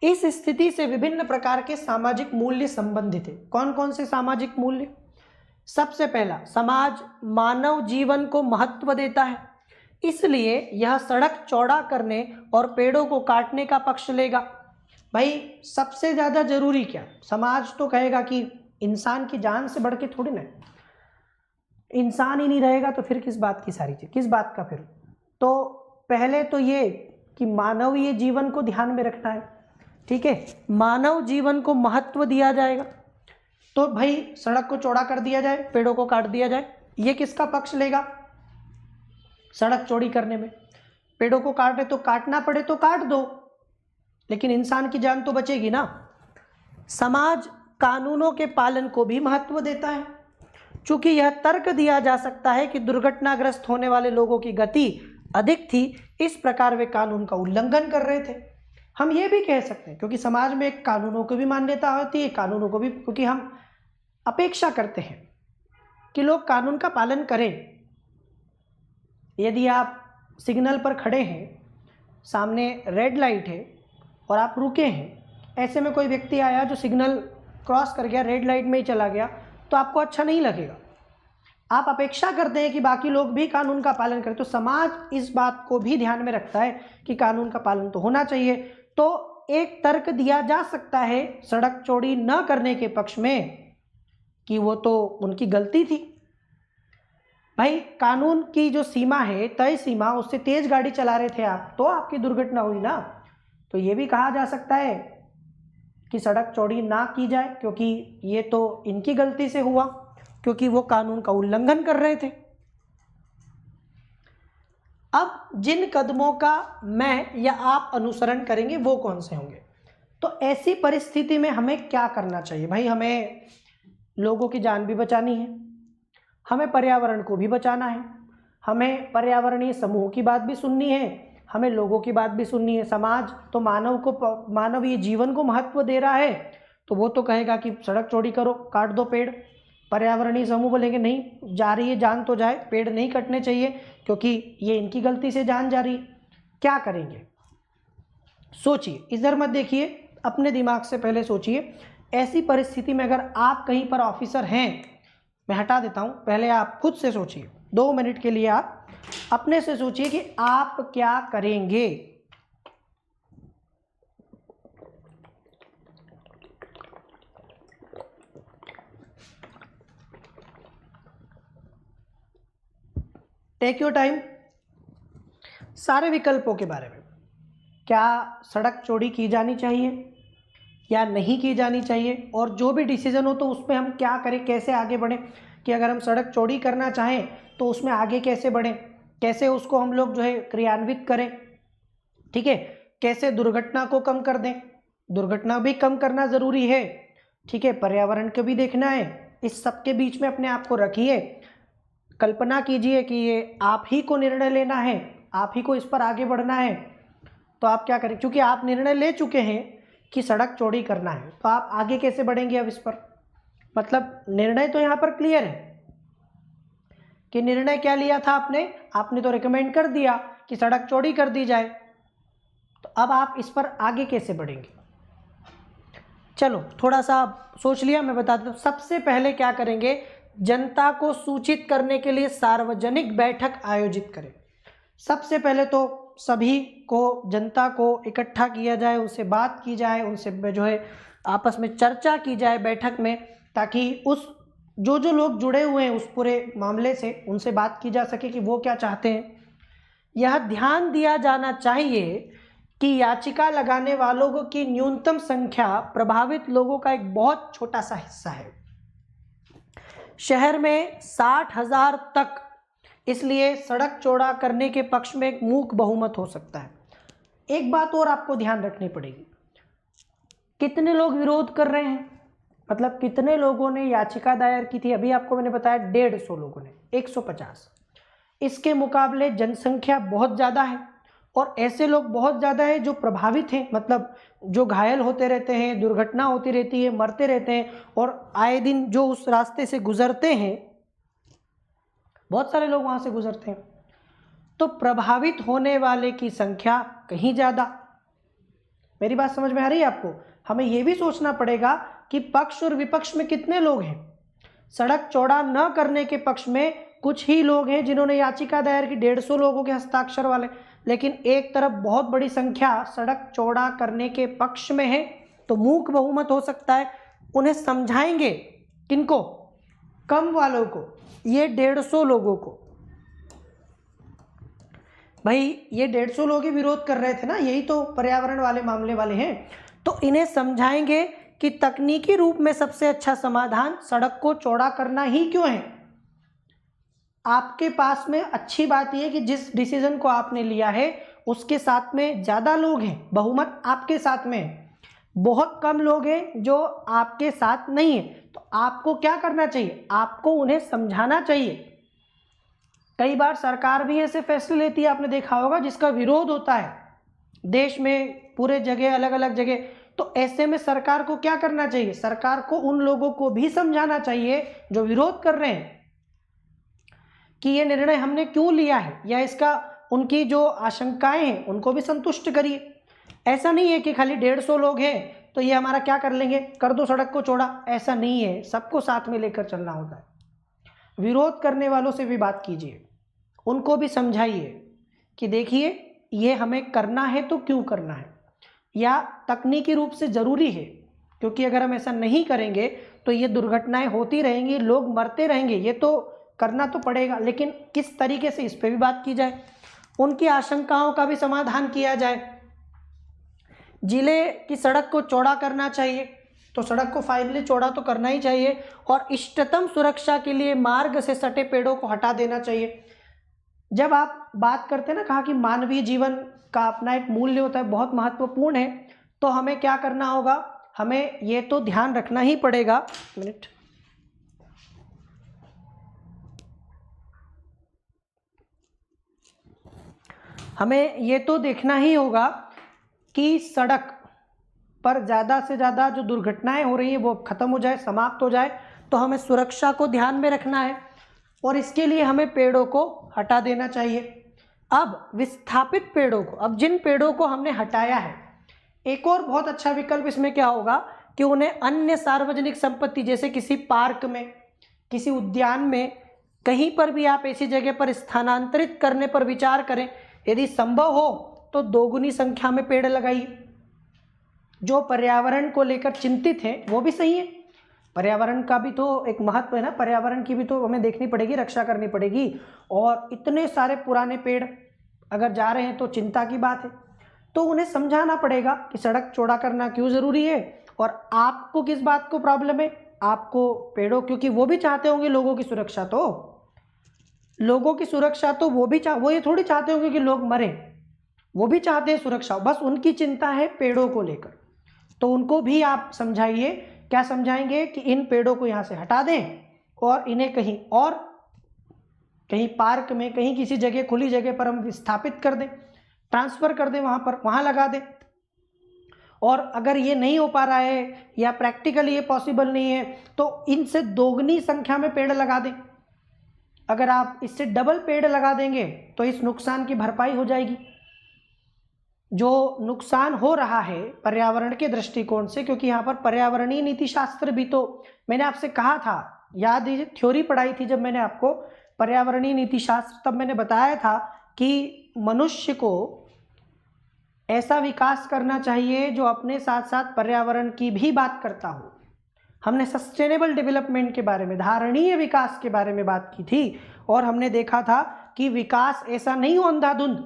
A: इस स्थिति से विभिन्न प्रकार के सामाजिक मूल्य संबंधित है। कौन कौन से सामाजिक मूल्य? सबसे पहला, समाज मानव जीवन को महत्व देता है, इसलिए यह सड़क चौड़ा करने और पेड़ों को काटने का पक्ष लेगा। भाई सबसे ज़्यादा जरूरी क्या? समाज तो कहेगा कि इंसान की जान से बढ़ के थोड़ी ना, इंसान ही नहीं रहेगा तो फिर किस बात की सारी चीज़, किस बात का फिर? तो पहले तो ये कि मानवीय जीवन को ध्यान में रखना है, ठीक है, मानव जीवन को महत्व दिया जाएगा। तो भाई सड़क को चौड़ा कर दिया जाए, पेड़ों को काट दिया जाए, ये किसका पक्ष लेगा? सड़क चौड़ी करने में पेड़ों को काटे तो काटना पड़े तो काट दो, लेकिन इंसान की जान तो बचेगी ना। समाज कानूनों के पालन को भी महत्व देता है, चूंकि यह तर्क दिया जा सकता है कि दुर्घटनाग्रस्त होने वाले लोगों की गति अधिक थी, इस प्रकार वे कानून का उल्लंघन कर रहे थे। हम ये भी कह सकते हैं क्योंकि समाज में कानूनों को भी मान्यता होती है, कानूनों को भी, क्योंकि हम अपेक्षा करते हैं कि लोग कानून का पालन करें। यदि आप सिग्नल पर खड़े हैं, सामने रेड लाइट है और आप रुके हैं, ऐसे में कोई व्यक्ति आया जो सिग्नल क्रॉस कर गया, रेड लाइट में ही चला गया, तो आपको अच्छा नहीं लगेगा। आप अपेक्षा करते हैं कि बाकी लोग भी कानून का पालन करें। तो समाज इस बात को भी ध्यान में रखता है कि कानून का पालन तो होना चाहिए। तो एक तर्क दिया जा सकता है सड़क चौड़ी न करने के पक्ष में कि वो तो उनकी गलती थी। भाई कानून की जो सीमा है, तय सीमा, उससे तेज गाड़ी चला रहे थे आप तो आपकी दुर्घटना हुई ना। तो ये भी कहा जा सकता है कि सड़क चौड़ी ना की जाए क्योंकि ये तो इनकी गलती से हुआ, क्योंकि वो कानून का उल्लंघन कर रहे थे। अब जिन कदमों का मैं या आप अनुसरण करेंगे वो कौन से होंगे? तो ऐसी परिस्थिति में हमें क्या करना चाहिए? भाई हमें लोगों की जान भी बचानी है, हमें पर्यावरण को भी बचाना है, हमें पर्यावरणीय समूह की बात भी सुननी है, हमें लोगों की बात भी सुननी है। समाज तो मानवीय जीवन को महत्व दे रहा है, तो वो तो कहेगा कि सड़क चौड़ी करो, काट दो पेड़। पर्यावरणीय समूह बोलेंगे नहीं, जा रही है जान तो जाए, पेड़ नहीं कटने चाहिए क्योंकि ये इनकी गलती से जान जा रही। क्या करेंगे? सोचिए, इधर मत देखिए, अपने दिमाग से पहले सोचिए। ऐसी परिस्थिति में अगर आप कहीं पर ऑफिसर हैं, मैं हटा देता हूं, पहले आप खुद से सोचिए, 2 मिनट के लिए आप अपने से सोचिए कि आप क्या करेंगे। Take your time. सारे विकल्पों के बारे में, क्या सड़क चौड़ी की जानी चाहिए या नहीं की जानी चाहिए, और जो भी डिसीजन हो तो उसमें हम क्या करें, कैसे आगे बढ़ें, कि अगर हम सड़क चौड़ी करना चाहें तो उसमें आगे कैसे बढ़ें, कैसे उसको हम लोग जो है क्रियान्वित करें, ठीक है, कैसे दुर्घटना को कम कर दें। दुर्घटना भी कम करना ज़रूरी है, ठीक है, पर्यावरण को भी देखना है। इस सब के बीच में अपने आप को रखिए। कल्पना कीजिए कि ये आप ही को निर्णय लेना है, आप ही को इस पर आगे बढ़ना है, तो आप क्या करें? क्योंकि आप निर्णय ले चुके हैं कि सड़क चौड़ी करना है, तो आप आगे कैसे बढ़ेंगे अब इस पर? मतलब निर्णय तो यहाँ पर क्लियर है कि निर्णय क्या लिया था आपने तो रिकमेंड कर दिया कि सड़क चौड़ी कर दी जाए। तो अब आप इस पर आगे कैसे बढ़ेंगे? चलो थोड़ा सा सोच लिया, मैं बता देता हूँ। सबसे पहले क्या करेंगे, जनता को सूचित करने के लिए सार्वजनिक बैठक आयोजित करें। सबसे पहले तो सभी को, जनता को इकट्ठा किया जाए, उनसे बात की जाए, उनसे जो है आपस में चर्चा की जाए बैठक में, ताकि उस जो लोग जुड़े हुए हैं उस पूरे मामले से, उनसे बात की जा सके कि वो क्या चाहते हैं। यह ध्यान दिया जाना चाहिए कि याचिका लगाने वालों की न्यूनतम संख्या प्रभावित लोगों का एक बहुत छोटा सा हिस्सा है। शहर में 60,000 तक, इसलिए सड़क चौड़ा करने के पक्ष में एक मूक बहुमत हो सकता है। एक बात और आपको ध्यान रखनी पड़ेगी, कितने लोग विरोध कर रहे हैं, मतलब कितने लोगों ने याचिका दायर की थी। अभी आपको मैंने बताया 150 लोगों ने, 150। इसके मुकाबले जनसंख्या बहुत ज़्यादा है और ऐसे लोग बहुत ज़्यादा है जो प्रभावित हैं, मतलब जो घायल होते रहते हैं, दुर्घटना होती रहती है, मरते रहते हैं, और आए दिन जो उस रास्ते से गुजरते हैं, बहुत सारे लोग वहाँ से गुजरते हैं। तो प्रभावित होने वाले की संख्या कहीं ज़्यादा। मेरी बात समझ में आ रही है आपको? हमें यह भी सोचना पड़ेगा कि पक्ष और विपक्ष में कितने लोग हैं। सड़क चौड़ा न करने के पक्ष में कुछ ही लोग हैं जिन्होंने याचिका दायर की, 150 लोगों के हस्ताक्षर वाले, लेकिन एक तरफ बहुत बड़ी संख्या सड़क चौड़ा करने के पक्ष में है, तो मूक बहुमत हो सकता है। उन्हें समझाएंगे, किनको? कम वालों को, ये 150 लोगों को। भाई ये 150 लोग ही विरोध कर रहे थे ना, यही तो पर्यावरण वाले मामले वाले हैं। तो इन्हें समझाएंगे कि तकनीकी रूप में सबसे अच्छा समाधान सड़क को चौड़ा करना ही क्यों है। आपके पास में अच्छी बात यह कि जिस डिसीजन को आपने लिया है उसके साथ में ज़्यादा लोग हैं, बहुमत आपके साथ में है। बहुत कम लोग हैं जो आपके साथ नहीं है। तो आपको क्या करना चाहिए? आपको उन्हें समझाना चाहिए। कई बार सरकार भी ऐसे फैसले लेती है, आपने देखा होगा, जिसका विरोध होता है देश में, पूरे जगह, अलग अलग जगह। तो ऐसे में सरकार को क्या करना चाहिए? सरकार को उन लोगों को भी समझाना चाहिए जो विरोध कर रहे हैं कि ये निर्णय हमने क्यों लिया है, या इसका, उनकी जो आशंकाएं हैं उनको भी संतुष्ट करिए। ऐसा नहीं है कि खाली 150 लोग हैं तो ये हमारा क्या कर लेंगे, कर दो सड़क को चौड़ा, ऐसा नहीं है। सबको साथ में लेकर चलना होता है। विरोध करने वालों से भी बात कीजिए, उनको भी समझाइए कि देखिए ये हमें करना है तो क्यों करना है, या तकनीकी रूप से ज़रूरी है, क्योंकि अगर हम ऐसा नहीं करेंगे तो ये दुर्घटनाएं होती रहेंगी, लोग मरते रहेंगे। ये तो करना तो पड़ेगा, लेकिन किस तरीके से, इस पर भी बात की जाए, उनकी आशंकाओं का भी समाधान किया जाए। जिले की सड़क को चौड़ा करना चाहिए तो सड़क को फाइनली चौड़ा तो करना ही चाहिए, और इष्टतम सुरक्षा के लिए मार्ग से सटे पेड़ों को हटा देना चाहिए। जब आप बात करते हैं ना, कहा कि मानवीय जीवन का अपना एक मूल्य होता है, बहुत महत्वपूर्ण है, तो हमें क्या करना होगा, हमें ये तो ध्यान रखना ही पड़ेगा। मिनट, हमें ये तो देखना ही होगा कि सड़क पर ज़्यादा से ज़्यादा जो दुर्घटनाएं हो रही हैं वो ख़त्म हो जाए, समाप्त हो जाए। तो हमें सुरक्षा को ध्यान में रखना है, और इसके लिए हमें पेड़ों को हटा देना चाहिए। अब विस्थापित पेड़ों को, अब जिन पेड़ों को हमने हटाया है, एक और बहुत अच्छा विकल्प इसमें क्या होगा कि उन्हें अन्य सार्वजनिक संपत्ति, जैसे किसी पार्क में, किसी उद्यान में, कहीं पर भी आप ऐसी जगह पर स्थानांतरित करने पर विचार करें। यदि संभव हो तो दोगुनी संख्या में पेड़ लगाइए। जो पर्यावरण को लेकर चिंतित हैं वो भी सही है, पर्यावरण का भी तो एक महत्व है ना, पर्यावरण की भी तो हमें देखनी पड़ेगी, रक्षा करनी पड़ेगी। और इतने सारे पुराने पेड़ अगर जा रहे हैं तो चिंता की बात है। तो उन्हें समझाना पड़ेगा कि सड़क चौड़ा करना क्यों ज़रूरी है, और आपको किस बात को प्रॉब्लम है, आपको पेड़ों, क्योंकि वो भी चाहते होंगे लोगों की सुरक्षा, तो लोगों की सुरक्षा तो वो भी वो ये थोड़ी चाहते होंगे कि लोग मरें, वो भी चाहते हैं सुरक्षा, बस उनकी चिंता है पेड़ों को लेकर। तो उनको भी आप समझाइए। क्या समझाएंगे कि इन पेड़ों को यहाँ से हटा दें और इन्हें कहीं और, कहीं पार्क में, कहीं किसी जगह, खुली जगह पर हम विस्थापित कर दें, ट्रांसफ़र कर दें, वहाँ पर, वहाँ लगा दें। और अगर ये नहीं हो पा रहा है या प्रैक्टिकली ये पॉसिबल नहीं है तो इनसे दोगुनी संख्या में पेड़ लगा दें। अगर आप इससे डबल पेड़ लगा देंगे तो इस नुकसान की भरपाई हो जाएगी। जो नुकसान हो रहा है पर्यावरण के दृष्टिकोण से, क्योंकि यहाँ पर पर्यावरणीय नीति शास्त्र भी, तो मैंने आपसे कहा था, याद है, थ्योरी पढ़ाई थी जब मैंने आपको पर्यावरणीय नीति शास्त्र, तब मैंने बताया था कि मनुष्य को ऐसा विकास करना चाहिए जो अपने साथ साथ पर्यावरण की भी बात करता हो। हमने सस्टेनेबल डेवलपमेंट के बारे में, धारणीय विकास के बारे में बात की थी, और हमने देखा था कि विकास ऐसा नहीं हो अंधाधुंध,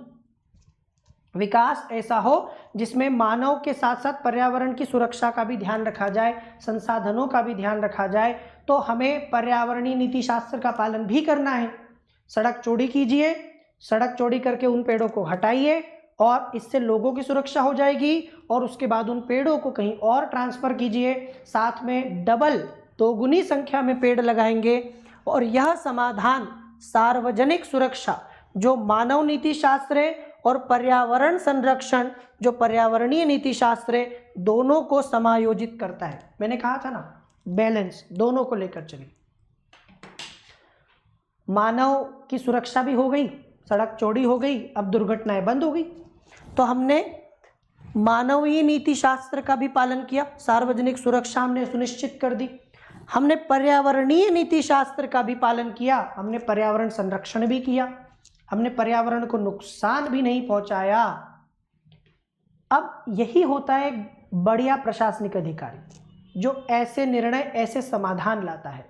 A: विकास ऐसा हो जिसमें मानव के साथ साथ पर्यावरण की सुरक्षा का भी ध्यान रखा जाए, संसाधनों का भी ध्यान रखा जाए। तो हमें पर्यावरणीय नीति शास्त्र का पालन भी करना है। सड़क चौड़ी कीजिए, सड़क चौड़ी करके उन पेड़ों को हटाइए, और इससे लोगों की सुरक्षा हो जाएगी, और उसके बाद उन पेड़ों को कहीं और ट्रांसफर कीजिए, साथ में डबल, दोगुनी संख्या में पेड़ लगाएंगे। और यह समाधान सार्वजनिक सुरक्षा जो मानव नीति शास्त्र है और पर्यावरण संरक्षण जो पर्यावरणीय नीति शास्त्र है, दोनों को समायोजित करता है। मैंने कहा था ना, बैलेंस, दोनों को लेकर चलिए। मानव की सुरक्षा भी हो गई, सड़क चौड़ी हो गई, अब दुर्घटनाएं बंद हो गई, तो हमने मानवीय नीति शास्त्र का भी पालन किया, सार्वजनिक सुरक्षा हमने सुनिश्चित कर दी। हमने पर्यावरणीय नीति शास्त्र का भी पालन किया, हमने पर्यावरण संरक्षण भी किया, हमने पर्यावरण को नुकसान भी नहीं पहुंचाया। अब यही होता है एक बढ़िया प्रशासनिक अधिकारी, जो ऐसे निर्णय, ऐसे समाधान लाता है।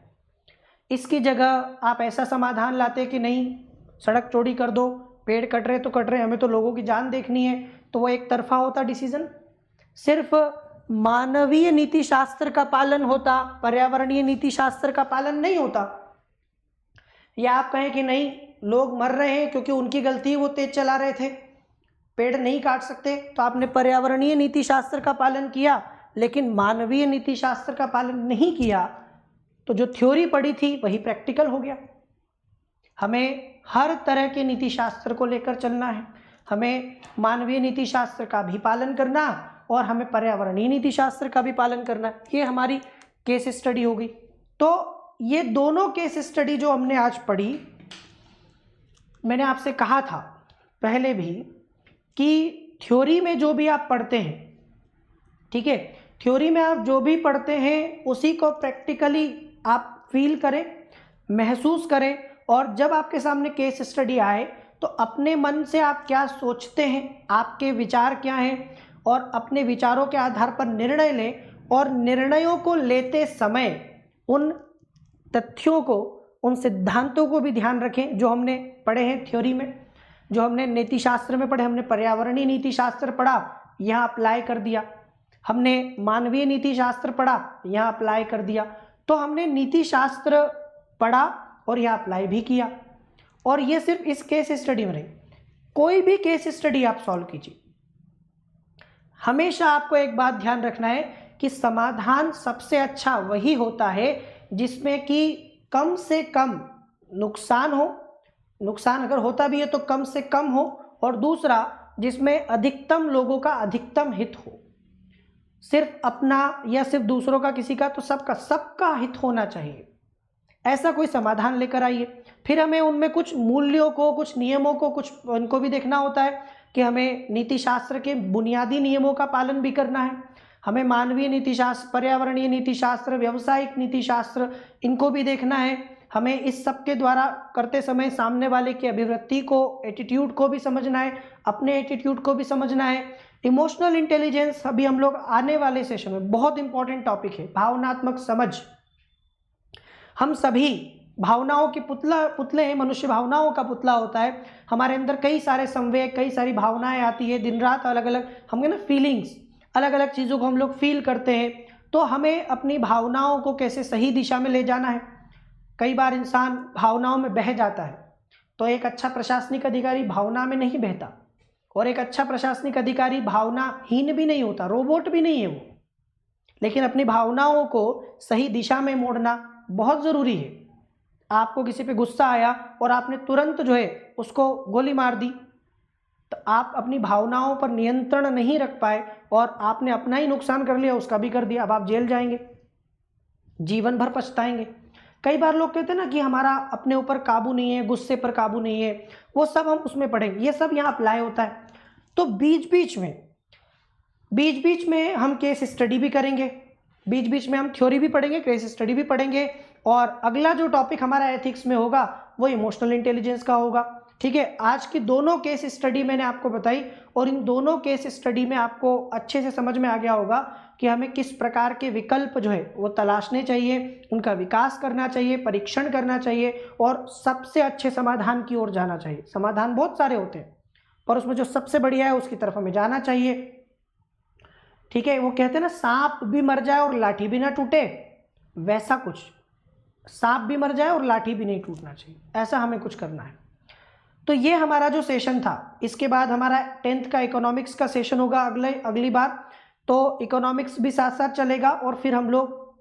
A: इसकी जगह आप ऐसा समाधान लाते कि नहीं, सड़क चौड़ी कर दो, पेड़ कट रहे तो कट रहे, हमें तो लोगों की जान देखनी है, तो वो एक तरफा होता डिसीजन। सिर्फ मानवीय नीति शास्त्र का पालन होता, पर्यावरणीय नीति शास्त्र का पालन नहीं होता। या आप कहें कि नहीं, लोग मर रहे हैं क्योंकि उनकी गलती, वो तेज चला रहे थे, पेड़ नहीं काट सकते, तो आपने पर्यावरणीय नीति शास्त्र का पालन किया लेकिन मानवीय नीति शास्त्र का पालन नहीं किया, तो जो थ्योरी पढ़ी थी वही प्रैक्टिकल हो गया। हमें हर तरह के नीति शास्त्र को लेकर चलना है, हमें मानवीय नीति शास्त्र का भी पालन करना और हमें पर्यावरणीय नीति शास्त्र का भी पालन करना। ये हमारी केस स्टडी हो गई। तो ये दोनों केस स्टडी जो हमने आज पढ़ी, मैंने आपसे कहा था पहले भी कि थ्योरी में जो भी आप पढ़ते हैं, ठीक है, थ्योरी में आप जो भी पढ़ते हैं उसी को प्रैक्टिकली आप फील करें, महसूस करें, और जब आपके सामने केस स्टडी आए तो अपने मन से आप क्या सोचते हैं, आपके विचार क्या हैं, और अपने विचारों के आधार पर निर्णय लें। और निर्णयों को लेते समय उन तथ्यों को, उन सिद्धांतों को भी ध्यान रखें जो हमने पढ़े हैं थ्योरी में, जो हमने नीति शास्त्र में पढ़े। हमने पर्यावरणीय नीति शास्त्र पढ़ा, यहाँ अप्लाई कर दिया, हमने मानवीय नीति शास्त्र पढ़ा, यहाँ अप्लाई कर दिया। तो हमने नीति शास्त्र पढ़ा और यहाँ अप्लाई भी किया। और ये सिर्फ इस केस स्टडी में नहीं, कोई भी केस स्टडी आप सॉल्व कीजिए, हमेशा आपको एक बात ध्यान रखना है कि समाधान सबसे अच्छा वही होता है जिसमें कि कम से कम नुकसान हो, नुकसान अगर होता भी है तो कम से कम हो, और दूसरा जिसमें अधिकतम लोगों का अधिकतम हित हो। सिर्फ अपना या सिर्फ दूसरों का, किसी का, तो सबका हित होना चाहिए। ऐसा कोई समाधान लेकर आइए। फिर हमें उनमें कुछ मूल्यों को, कुछ नियमों को, कुछ उनको भी देखना होता है कि हमें नीति शास्त्र के बुनियादी नियमों का पालन भी करना है, हमें मानवीय नीति शास्त्र, पर्यावरणीय नीति शास्त्र, व्यावसायिक नीति शास्त्र, इनको भी देखना है। हमें इस सब के द्वारा करते समय सामने वाले की अभिवृत्ति को, एटीट्यूड को भी समझना है, अपने एटीट्यूड को भी समझना है। इमोशनल इंटेलिजेंस अभी हम लोग आने वाले सेशन में बहुत इंपॉर्टेंट टॉपिक है, भावनात्मक समझ। हम सभी भावनाओं के पुतले हैं, मनुष्य भावनाओं का पुतला होता है। हमारे अंदर कई सारे संवेग, कई सारी भावनाएं आती है, दिन रात अलग अलग, हम ना फीलिंग्स, अलग अलग चीज़ों को हम लोग फील करते हैं। तो हमें अपनी भावनाओं को कैसे सही दिशा में ले जाना है। कई बार इंसान भावनाओं में बह जाता है, तो एक अच्छा प्रशासनिक अधिकारी भावना में नहीं बहता, और एक अच्छा प्रशासनिक अधिकारी भावनाहीन भी नहीं होता, रोबोट भी नहीं है वो, लेकिन अपनी भावनाओं को सही दिशा में मोड़ना बहुत ज़रूरी है। आपको किसी पे गुस्सा आया और आपने तुरंत जो है उसको गोली मार दी, तो आप अपनी भावनाओं पर नियंत्रण नहीं रख पाए और आपने अपना ही नुकसान कर लिया, उसका भी कर दिया। अब आप जेल जाएंगे, जीवन भर पछताएंगे। कई बार लोग कहते हैं ना कि हमारा अपने ऊपर काबू नहीं है, गुस्से पर काबू नहीं है, वो सब हम उसमें पढ़ेंगे, ये सब यहाँ अप्लाई होता है। तो बीच बीच में हम केस स्टडी भी करेंगे, बीच बीच में हम थ्योरी भी पढ़ेंगे, केस स्टडी भी पढ़ेंगे, और अगला जो टॉपिक हमारा एथिक्स में होगा वो इमोशनल इंटेलिजेंस का होगा। ठीक है, आज की दोनों केस स्टडी मैंने आपको बताई, और इन दोनों केस स्टडी में आपको अच्छे से समझ में आ गया होगा कि हमें किस प्रकार के विकल्प जो है वो तलाशने चाहिए, उनका विकास करना चाहिए, परीक्षण करना चाहिए, और सबसे अच्छे समाधान की ओर जाना चाहिए। समाधान बहुत सारे होते हैं, पर उसमें जो सबसे बढ़िया है उसकी तरफ हमें जाना चाहिए। ठीक है, वो कहते हैं ना, सांप भी मर जाए और लाठी भी ना टूटे, वैसा कुछ, सांप भी मर जाए और लाठी भी नहीं टूटना चाहिए, ऐसा हमें कुछ करना है। तो ये हमारा जो सेशन था, इसके बाद हमारा 10th का इकोनॉमिक्स का सेशन होगा अगली बार। तो इकोनॉमिक्स भी साथ साथ चलेगा, और फिर हम लोग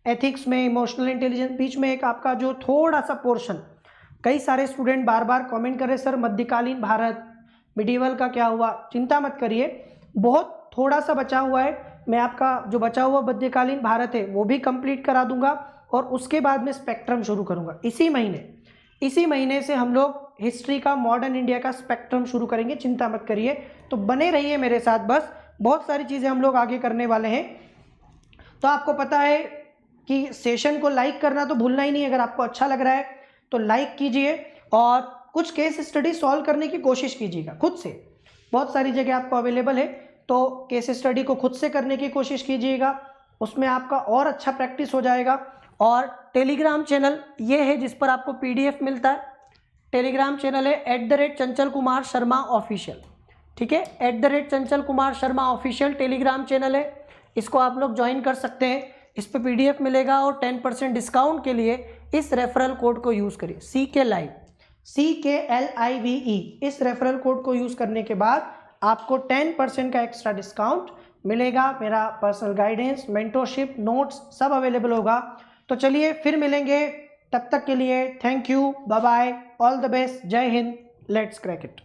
A: एथिक्स में, इमोशनल इंटेलिजेंस, बीच में एक आपका जो थोड़ा सा पोर्शन, कई सारे स्टूडेंट बार बार कमेंट कर रहे सर मध्यकालीन भारत, मिडिवल का क्या हुआ। चिंता मत करिए, बहुत थोड़ा सा बचा हुआ है, मैं आपका जो बचा हुआ मध्यकालीन भारत है वो भी कंप्लीट करा दूंगा, और उसके बाद में स्पेक्ट्रम शुरू करूंगा। इसी महीने से हम लोग हिस्ट्री का, मॉडर्न इंडिया का स्पेक्ट्रम शुरू करेंगे, चिंता मत करिए। तो बने रहिए मेरे साथ, बस बहुत सारी चीज़ें हम लोग आगे करने वाले हैं। तो आपको पता है कि सेशन को लाइक करना तो भूलना ही नहीं, अगर आपको अच्छा लग रहा है तो लाइक कीजिए, और कुछ केस स्टडी सॉल्व करने की कोशिश कीजिएगा खुद से, बहुत सारी जगह आपको अवेलेबल है, तो केस स्टडी को खुद से करने की कोशिश कीजिएगा, उसमें आपका और अच्छा प्रैक्टिस हो जाएगा। और टेलीग्राम चैनल ये है जिस पर आपको PDF मिलता है, टेलीग्राम चैनल है @चंचल कुमार शर्मा ऑफिशियल। ठीक है, @चंचल Kumar Sharma official Telegram channel है, इसको आप लोग ज्वाइन कर सकते हैं, इस पर PDF मिलेगा, और 10% डिस्काउंट के लिए इस रेफरल कोड को यूज़ करिए, CKLIVE, इस रेफरल कोड को यूज़ करने के बाद आपको 10% का एक्स्ट्रा डिस्काउंट मिलेगा। मेरा पर्सनल गाइडेंस, मेंटरशिप, नोट्स सब अवेलेबल होगा। तो चलिए फिर मिलेंगे, तब तक के लिए thank you, bye bye, all the best, जय हिंद, लेट्स क्रैक इट।